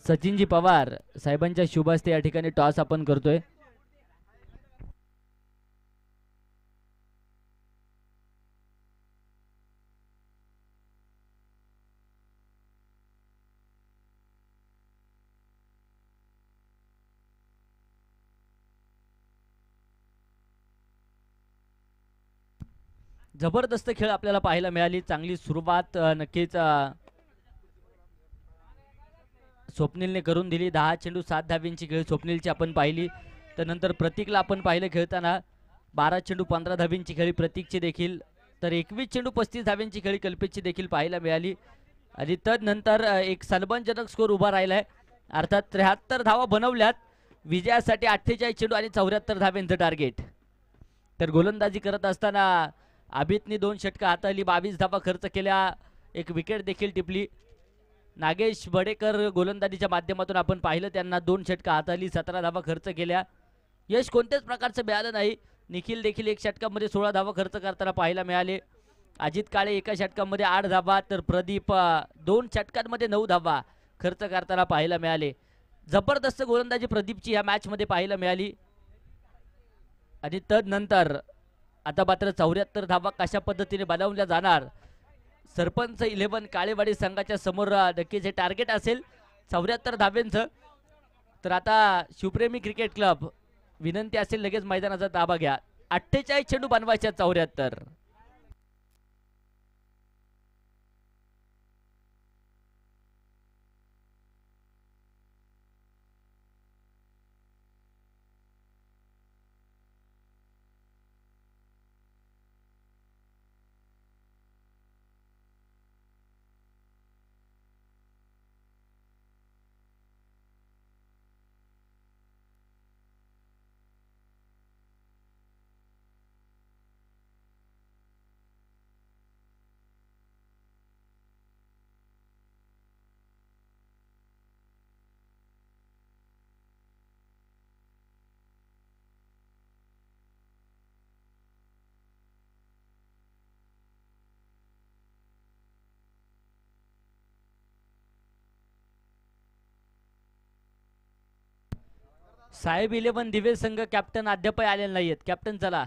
सचिनजी पवार साहेबांच्या शुभास्ते या ठिकाणी टॉस आपण करतोय. जबरदस्त खेळ आपल्याला पाहायला मिळाली. चांगली सुरुवात नक्कीच स्वप्नीलने करून दिली. 10 चेंडू 7 धाव्यांची खेळ स्वप्नीलची आपण पाहिली. त्यानंतर प्रतीकला आपण पाहिलं खेळताना 12 चेंडू 15 धाव्यांची खेळी प्रतीकची देखील. तर 21 चेंडू 35 धाव्यांची खेळी कल्पेशची देखील पाहायला मिळाली. आणि तदनंतर एक सन्मानजनक स्कोर उभा राहिलाय. अर्थात 73 धावा बनवल्यात. विजयासाठी 48 चेंडू आणि 74 धाव्यांचं टार्गेट. तर गोलंदाजी करत असताना आबितनी 2 षटकं हाताळली. 22 धावा खर्च केल्या. एक विकेट देखील टिपली. नागेश बडेकर गोलंदाजीच्या माध्यमातून आपण पाहिलं, त्यांना 2 षटकं हाताळली. 17 धावा खर्च केल्या. यश कोणत्याच प्रकारचं मिळालं नाही. निखिल देखील 1 षटकामध्ये 16 धावा खर्च करताना पाहायला मिळाले. अजित काळे एका षटकामध्ये 8 धावा, तर प्रदीप 2 षटकांमध्ये 9 धावा खर्च करताना पाहायला मिळाले. जबरदस्त गोलंदाजी प्रदीपची या मॅच मध्ये पाहायला मिळाली. आणि तदनंतर आता मात्र 74 धावा कशा पद्धतीने बनवल्या जाणार. सरपंच 11 काळेवाडी संघाच्या समोर नक्कीच हे टार्गेट असेल 74 धाव्यांचं. तर आता शिवप्रेमी क्रिकेट क्लब विनंती असेल लगेच मैदानाचा ताबा घ्या. 48 चेंडू बनवायच्या 74. साहेब 11 दिवे संघ कॅप्टन अद्याप आलेले नाहीयेत. कॅप्टन चला.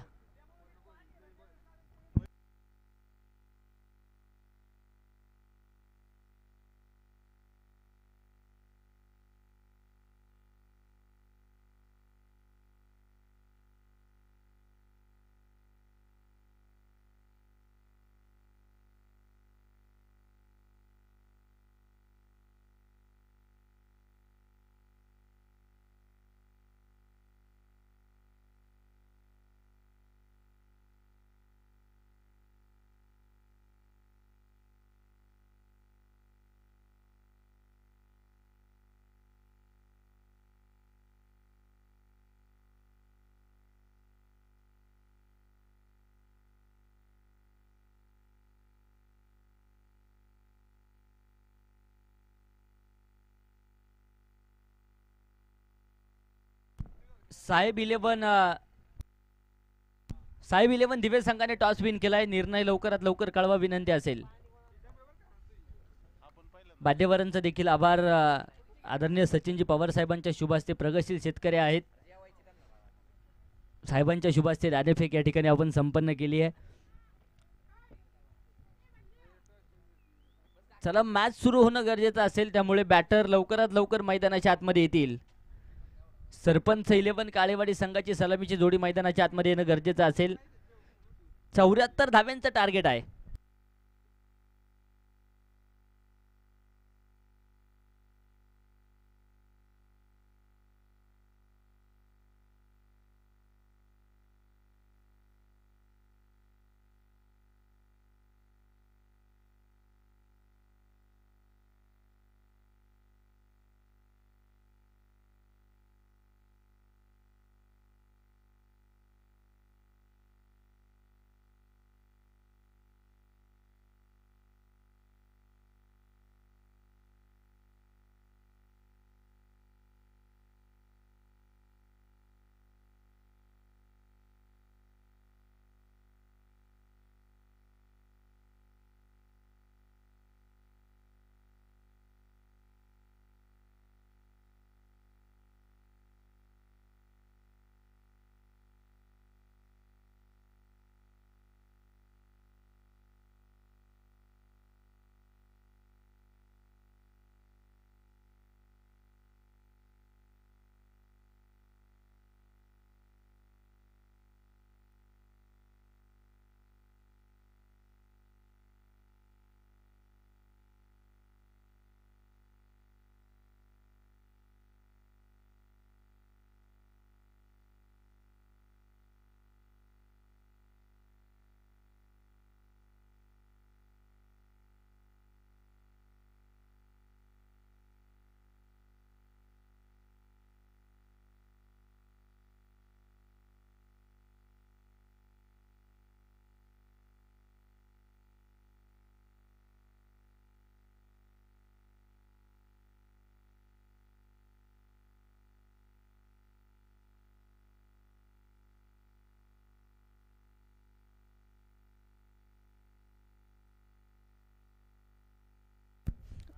साहेब 11 दिवे संघाने टॉस विन केलाय. निर्णय लवकरात लवकर कळवा विनंती असेल. बाध्यवरांचा देखील आभार. आदरणीय सचिनजी पवार साहेबांच्या शुभास्ते प्रगतशील शेतकरी आहेत. साहेबांच्या शुभास्ते नाणेफेक या ठिकाणी आपण संपन्न केली आहे. चला मॅच सुरू होणं गरजेचं असेल त्यामुळे बॅटर लवकरात लवकर मैदानाच्या आतमध्ये येतील. सरपंच 11 काळेवाडी संघाची सलामीची जोडी मैदानाच्या आतमध्ये येणं गरजेचं असेल. 74 धाव्यांचं टार्गेट आहे.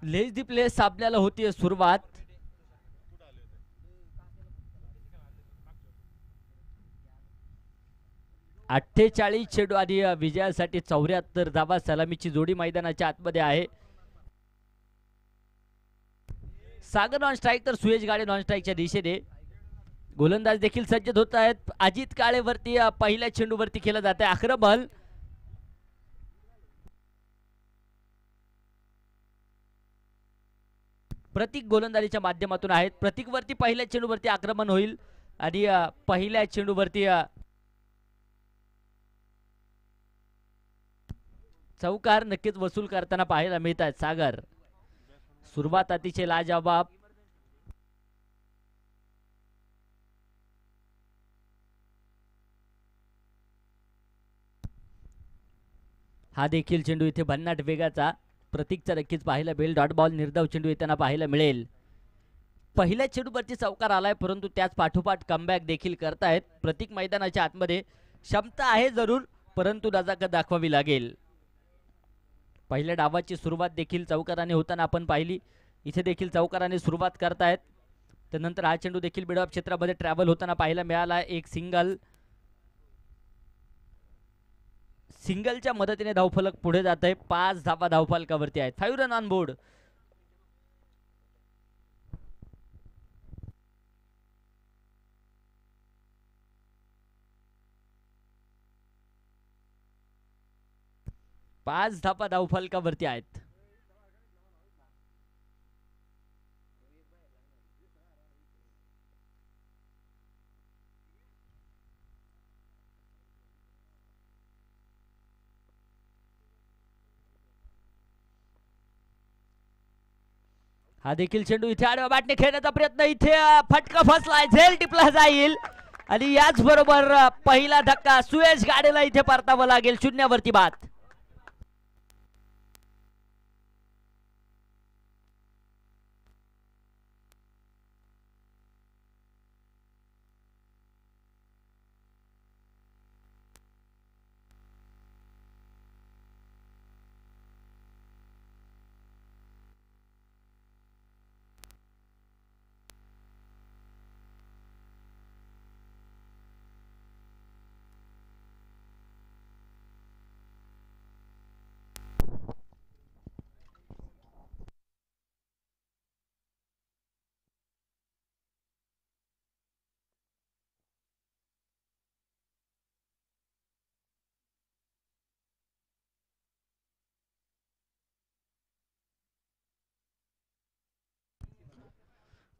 लेज दी प्लेस आपल्याला होती सुरुवात. 48 चेंडू आणि विजयासाठी 74 धावा. सलामीची जोडी मैदानाच्या आतमध्ये आहे. सागर नॉन स्ट्राईक तर सुयश गाडे नॉन स्ट्राईकच्या दिशेने. गोलंदाज देखील सज्ज होत आहेत. अजित काळेवरती पहिल्या चेंडूवरती केलं जात आहे आक्रमण. प्रतीक गोलंदाजीच्या माध्यमातून आहेत. प्रतीक वरती पहिल्या चेंडूवरती आक्रमण होईल आणि पहिल्या चेंडूवरती चौकार नक्कीच वसूल करताना पाहायला मिळत आहेत सागर. सुरुवात अतिशय लाजवाब. हा देखील चेंडू इथे भन्नाट वेगाचा प्रतीकचा नक्कीच पाहायला मिळेल. डॉट बॉल निर्धाव चेंडू येताना पाहायला मिळेल. पहिल्या चेंडूवरती चौकार आलाय परंतु त्याच पाठोपाठ कमबॅक देखील करतायत प्रतीक. मैदानाच्या आतमध्ये क्षमता आहे जरूर परंतु नजाकत दाखवावी लागेल. पहिल्या डावाची सुरुवात देखील चौकाराने होताना आपण पाहिली. इथे देखील चौकाराने सुरुवात करतायत. त्यानंतर हा चेंडू देखील मिड ऑफ क्षेत्रामध्ये ट्रॅव्हल होताना पाहायला मिळाला. एक सिंगलच्या मदतीने धावफलक पुढे जात आहे. 5 धावा धावफलकावरती आहेत. 5 रन ऑन बोर्ड. पाच धावा धावफलकावरती आहेत. हा देखील चेंडू इथे आडव्या बॅटने खेळण्याचा प्रयत्न. इथे फटका फसलाय. झेल टिपला जाईल आणि याच बरोबर पहिला धक्का सुयश गाडेला इथे परतावं लागेल. शून्यावरती बाद.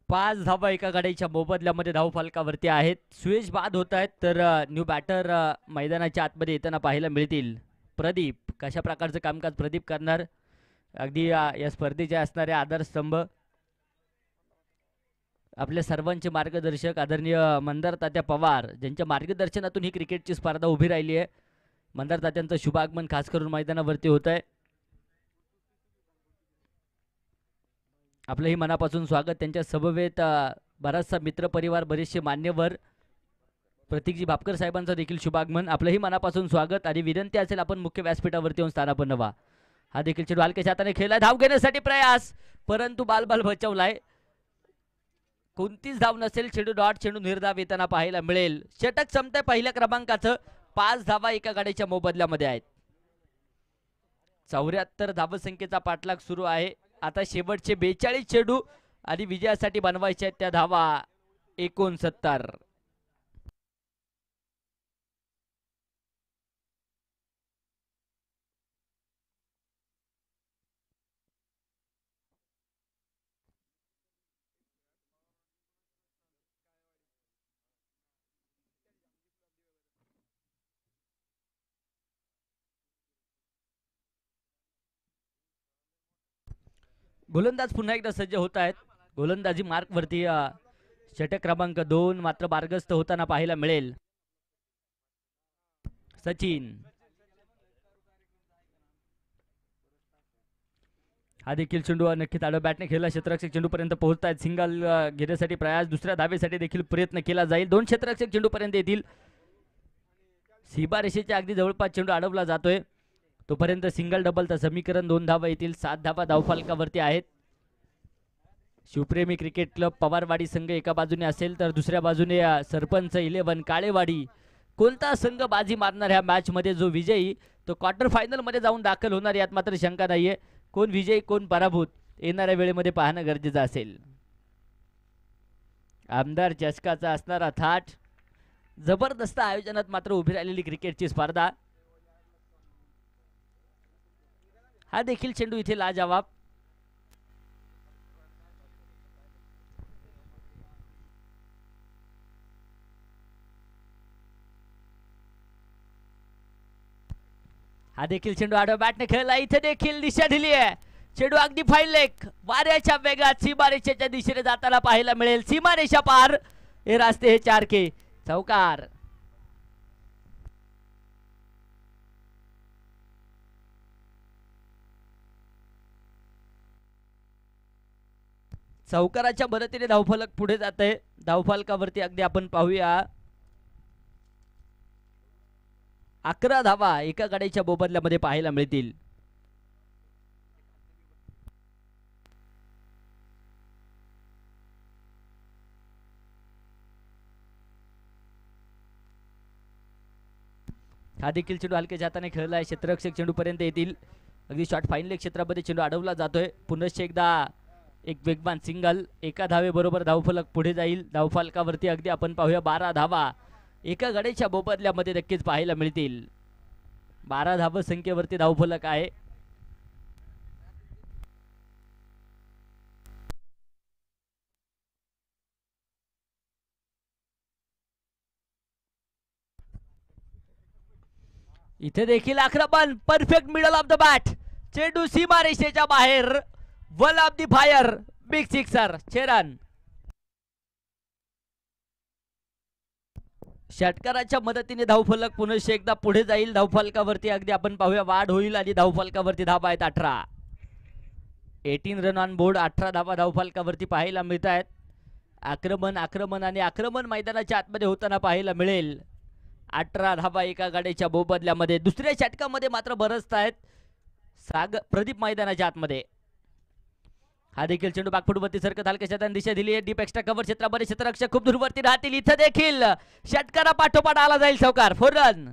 पाच धावा एका गाडीच्या मोबदल्यामध्ये धावफलकावरती आहेत. सुयश बाद होत आहेत तर न्यू बॅटर मैदानाच्या आतमध्ये येताना पाहायला मिळतील. प्रदीप कशा प्रकारचं कामकाज प्रदीप करणार. अगदी या स्पर्धेचे असणारे आधारस्तंभ आपल्या सर्वांचे मार्गदर्शक आदरणीय मंदार तात्या पवार ज्यांच्या मार्गदर्शनातून ही क्रिकेटची स्पर्धा उभी राहिली आहे. मंदार तात्यांचं शुभागमन खास करून मैदानावरती होत आहे. आपलंही मनापासून स्वागत. त्यांच्या समवेत बराचसा मित्रपरिवार बरेचसे मान्यवर प्रतीकजी भापकर साहेबांचं देखील शुभागमन. आपलंही मनापासून स्वागत आणि विनंती असेल आपण मुख्य व्यासपीठावरती येऊन स्थानापन्न व्हा. हा देखील चेंडू हलक्याच्या हाताने खेळलाय. धाव घेण्यासाठी प्रयास परंतु बाल बचावलाय. कोणतीच धाव नसेल. चेंडू डॉट. चेंडू निर्धाव येताना पाहायला मिळेल. षटक संपतंय पहिल्या क्रमांकाचं. 5 धावा एका गाडीच्या मोबदल्यामध्ये आहेत. 74 धावसंख्येचा पाठलाग सुरू आहे. आता शेवटचे 42 चेंडू आणि विजयासाठी बनवायचे आहेत त्या धावा 69. गोलंदाज पुन्हा एकदा सज्ज होत आहेत. गोलंदाजी मार्क वरती षटक क्रमांक 2 मात्र मार्गस्थ होताना पाहायला मिळेल. सचिन हा देखील चेंडू नक्कीच आडव्या बॅटने खेळला. क्षेत्ररक्षक चेंडू पर्यंत पोहोचतायत. सिंगल घेण्यासाठी प्रयास. दुसऱ्या धावेसाठी देखील प्रयत्न केला जाईल. 2 क्षेत्ररक्षक चेंडू पर्यंत येतील. सीमा रेषेच्या अगदी जवळपास चेंडू अडवला जातोय. तोपर्यंत सिंगल डबलचं समीकरण 2 धावा येतील. 7 धावा धावफलकावरती आहेत. शिवप्रेमी क्रिकेट क्लब पवारवाडी संघ एका बाजूने असेल तर दुसऱ्या बाजूने सरपंच 11 काळेवाडी कोणता संघ बाजी मारणार ह्या मॅच मध्ये, जो विजयी तो क्वार्टर फायनल मध्ये जाऊन दाखल होणार यात मात्र शंका नाहीये. कोण विजयी कोण पराभूत येणाऱ्या वेळेमध्ये पाहणं गरजेचं असेल. आमदार चषकाचा असणारा थाट, जबरदस्त आयोजनात मात्र उभी राहिलेली क्रिकेटची स्पर्धा. हा देखील चेंडू इथे लाजवाब. हा देखील चेंडू आडव्या बॅटने खेळला. इथे देखील दिशा दिली आहे. चेंडू अगदी फाईन लेग वाऱ्याच्या वेगात सीमारेषेच्या दिशेने जाताना पाहायला मिळेल. सीमारेषा पार हे रास्ते हे 4 के चौकार. चौकाराच्या मदतीने धावफलक पुढे जात आहे. धावफलकावरती अगदी आपण पाहूया 11 धावा एका गाडीच्या मोबदल्यामध्ये पाहायला मिळतील. हा देखील चेंडू हलक्याच्या हाताने खेळलाय. क्षेत्ररक्षक चेंडू पर्यंत येतील. अगदी शॉर्ट फाईन लेग क्षेत्रामध्ये चेंडू अडवला जातोय. पुनश्च एकदा एक वेगवान सिंगल. एका धावे बरोबर धावफलक पुढे जाईल. धावफलकावरती अगदी आपण पाहूया 12 धावा एका गड्याच्या मोबदल्यामध्ये नक्कीच पाहायला मिळतील. 12 धाव संख्येवरती धावफलक आहे. इथे देखील आक्रमण. Perfect middle of the bat. चेंडू सीमा रेषेच्या बाहेर. One of the fire. Big sixer. 6 run. षटकाराच्या मदतीने धावफलक पुनश्च एकदा पुढे जाईल. धावफलकावरती अगदी आपण पाहूया वाढ होईल आणि धावफलकावरती धावा आहेत 18. 18 रन ऑन बोर्ड. 18 धावा धावफलकावरती पाहायला मिळत आहेत. आक्रमण आक्रमण आणि आक्रमण मैदानाच्या आतमध्ये होताना पाहायला मिळेल. 18 धावा एका गाड्याच्या मोबदल्यामध्ये. दुसऱ्या षटकामध्ये मात्र बरसत आहेत प्रदीप मैदानाच्या आतमध्ये. हा देखील चेंडू बागफुटवरती सरकत हलक्या दिशा दिली आहे. डीप एक्स्ट्रा कव्हर क्षेत्रामध्ये क्षेत्ररक्षक खूप दूरवरती राहतील. इथं देखील षटकारा पाठोपाठ आला जाईल चौकार. 4 रन.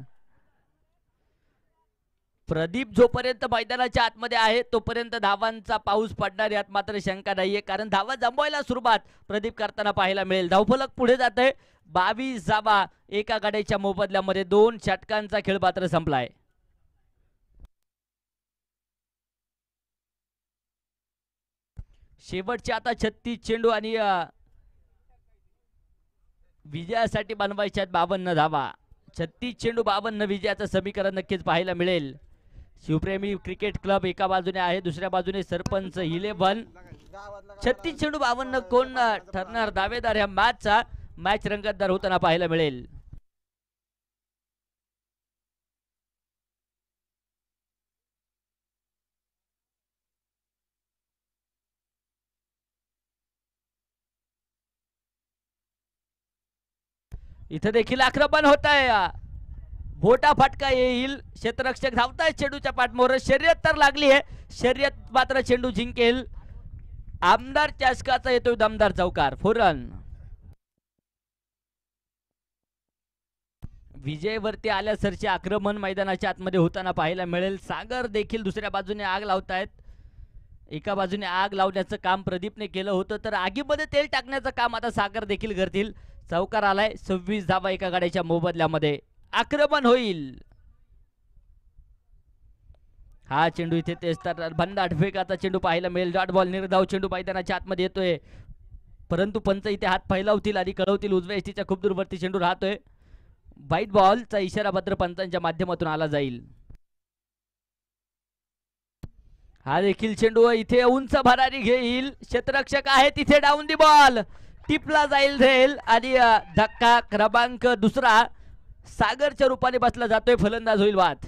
प्रदीप जोपर्यंत मैदानाच्या आतमध्ये आहे तोपर्यंत धावांचा पाऊस पडणार यात मात्र शंका नाहीये, कारण धावा जमवायला सुरुवात प्रदीप करताना पाहायला मिळेल. धावफलक पुढे जात आहे. 22 धावा एका गाड्याच्या मोबदल्यामध्ये. 2 षटकांचा खेळ मात्र संपलाय. शेवटचे आता 36 चेंडू आणि विजयासाठी बनवायचे आहेत 52 धावा. 36 चेंडू 52 विजयाचं समीकरण नक्कीच पाहायला मिळेल. शिवप्रेमी क्रिकेट क्लब एका बाजूने आहे, दुसऱ्या बाजूने सरपंच 11. 36 चेंडू 52 कोण ठरणार दावेदार या मॅचचा. मॅच रंगतदार होताना पाहायला मिळेल. इथे देखील आक्रमण होत आहे. बोटा फटका येईल. क्षेत्ररक्षक धावताय चेंडूच्या पाठमोर. शर्यत तर लागली आहे. शर्यत मात्र चेंडू जिंकेल. आमदार चषकाचा येतोय दमदार चौकार. 4 रन. विजयवरती आल्यासरचे आक्रमण मैदानाच्या आतमध्ये होताना पाहायला मिळेल. सागर देखील दुसऱ्या बाजूने आग लावतायत. एका बाजूने आग लावण्याचं काम प्रदीपने केलं होतं, तर आगीमध्ये तेल टाकण्याचं काम आता सागर देखील करतील. चौकार आलाय. 26 धावा एका गाड्याच्या मोबदल्यामध्ये. आक्रमण होईल. हा चेंडू इथे तेच तर बंद आठवेकाचा चेंडू पाहायला मिळेल. डॉट बॉल निर्धाव चेंडू मैदानाच्या आतमध्ये येतोय, परंतु पंच इथे हात फैलावतील आणि कळवतील. उजव्या एसटीच्या खूप दूरवरती चेंडू राहतोय. व्हाईट बॉलचा इशारा पत्र पंचांच्या माध्यमातून आला जाईल. हा देखील चेंडू इथे उंच भरारी घेईल. क्षेत्ररक्षक आहे तिथे. Down the ball. टिपला जाईल रेल आणि धक्का क्रमांक 2 सागरच्या रूपाने बसला जातोय. फलंदाज होईल वाद.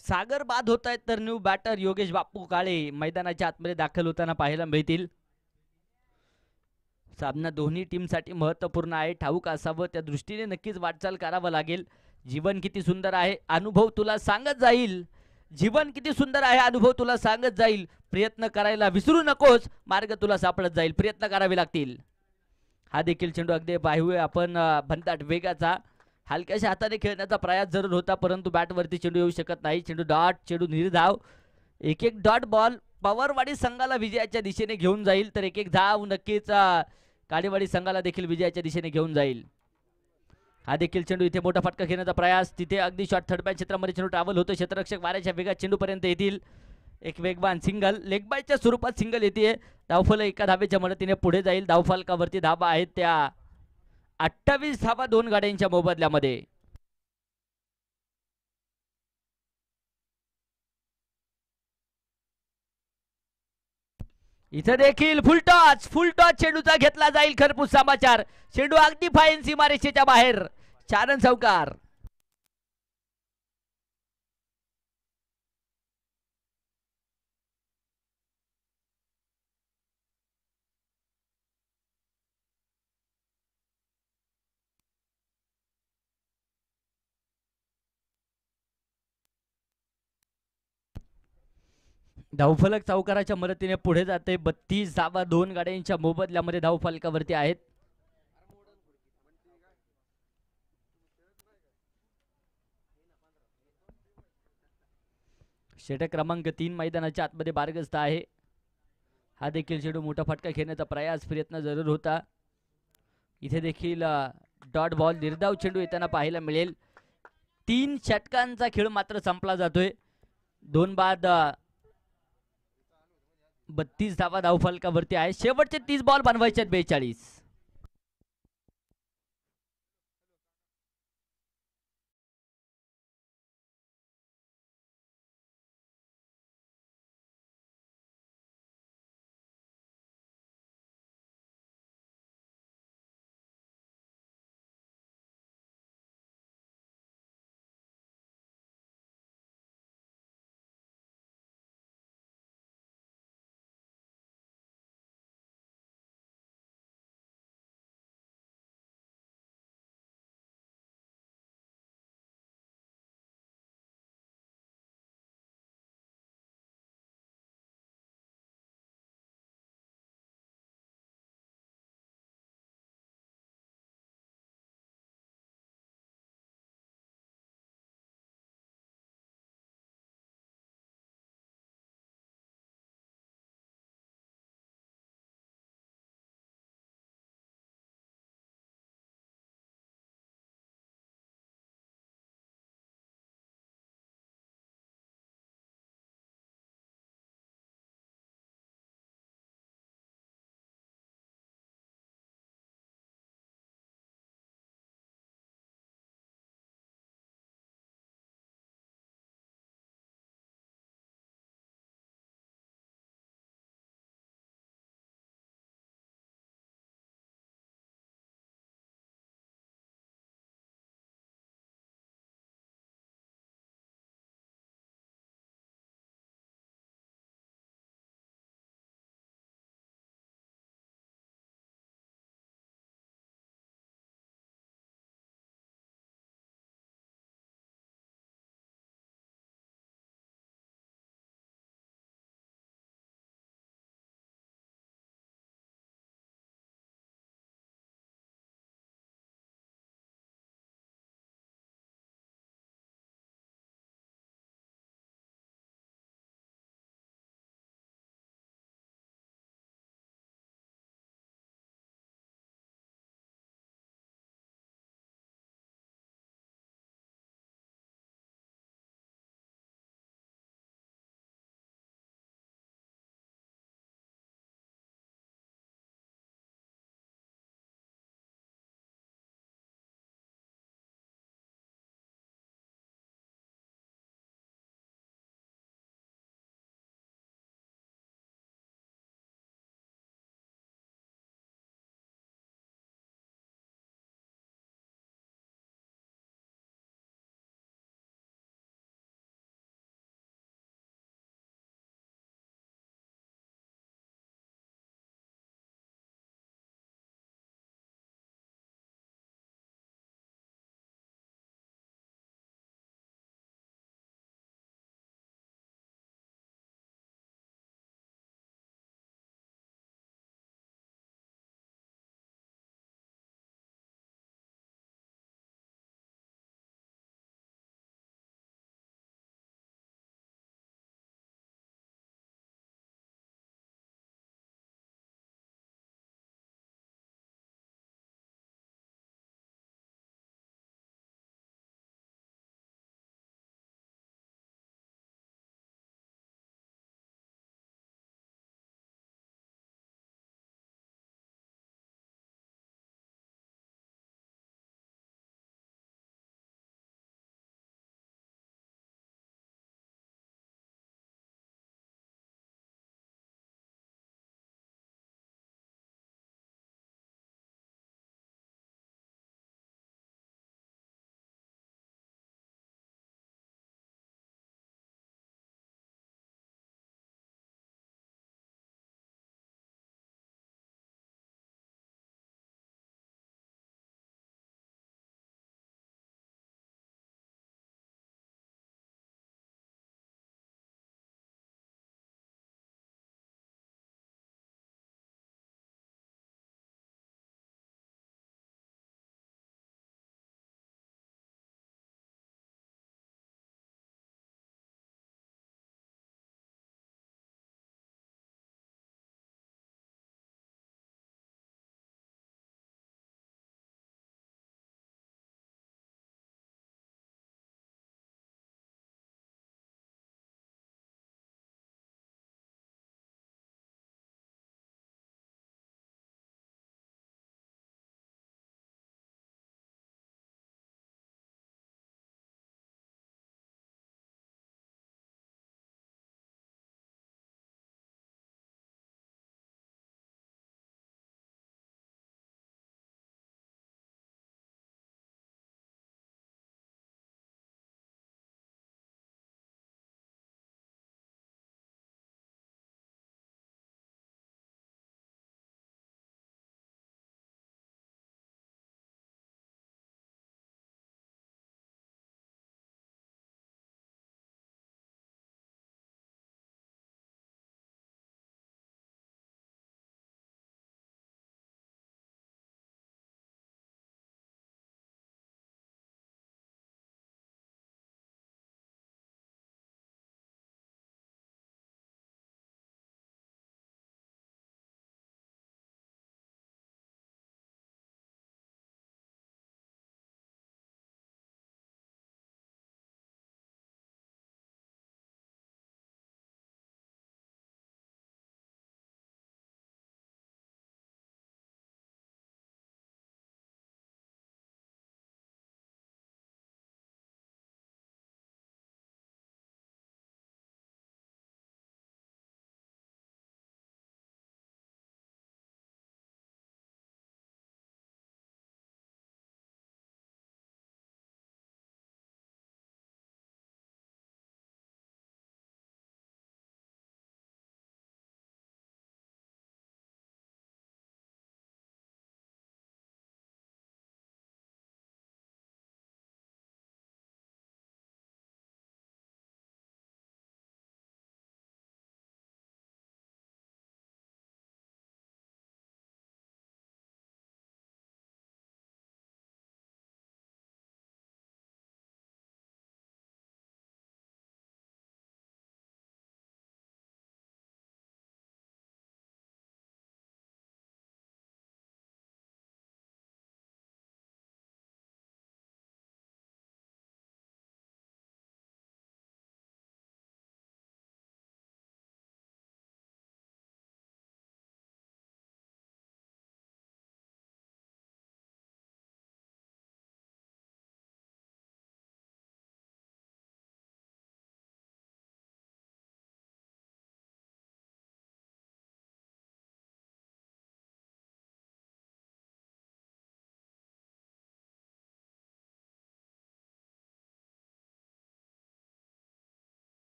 सागर बाद होत आहेत तर न्यू बॅटर योगेश बापू काळे मैदानाच्या आतमध्ये दाखल होताना पाहायला मिळतील. सामना दोन्ही टीमसाठी महत्त्वपूर्ण आहे, ठाऊक असावं त्या दृष्टीने नक्कीच वाटचाल करावं लागेल. जीवन किती सुंदर आहे अनुभव तुला सांगत जाईल, जीवन किती सुंदर आहे अनुभव तुला सांगत जाईल. प्रयत्न करायला विसरू नकोस, मार्ग तुला सापडत जाईल, प्रयत्न करावे लागतील. हा देखील चेंडू अगदी पाहूया आपण भंताट वेगाचा, हलक्याशा हाताने खेळण्याचा प्रयास जरूर होता परंतु बॅटवरती चेंडू येऊ शकत नाही. चेंडू डॉट, चेंडू निर्धाव. एक एक डॉट बॉल पवारवाडी संघाला विजयाच्या दिशेने घेऊन जाईल तर एक एक धाव नक्कीच काळेवाडी संघाला देखील विजयाच्या दिशेने घेऊन जाईल. हा देखील चेंडू इथे मोठा फटका घेण्याचा प्रयास, तिथे अगदी शॉर्ट थर्ड मॅन क्षेत्रामध्ये चेंडू ट्रॅव्हल होतो, क्षेत्ररक्षक वाऱ्याच्या वेगात चेंडूपर्यंत येतील. एक वेगवान सिंगल, लेग बायच्या स्वरूपात सिंगल येते. धावफल एका धावेच्या मदतीने पुढे जाईल. धावफलकावरती धावा आहेत त्या 28 धावा दोन गाड्यांच्या मोबदल्यामध्ये. इथं देखील फुल टॉस चेंडूचा घेतला जाईल. खरपूस समाचार, चेंडू अगदी फाईन सीमारेषेच्या बाहेर. चारण चौकार. धावफलक चौकाराच्या मदतीने पुढे जाते. 32 धावा दोन गाड्यांच्या मोबदल्यामध्ये धावफलकावरती आहेत. षटक क्रमांक 3 मैदानाच्या आतमध्ये बारगस्त आहे. हा देखील चेंडू मोठा फटका खेळण्याचा प्रयास, प्रयत्न जरूर होता. इथे देखील डॉट बॉल, निर्धाव चेंडू येताना पाहायला मिळेल. 3 षटकांचा खेळ मात्र संपला जातोय. 2 बाद 32 धावा धावफलकावरती आहे. शेवटचे 30 बॉल बनवायचे आहेत 42.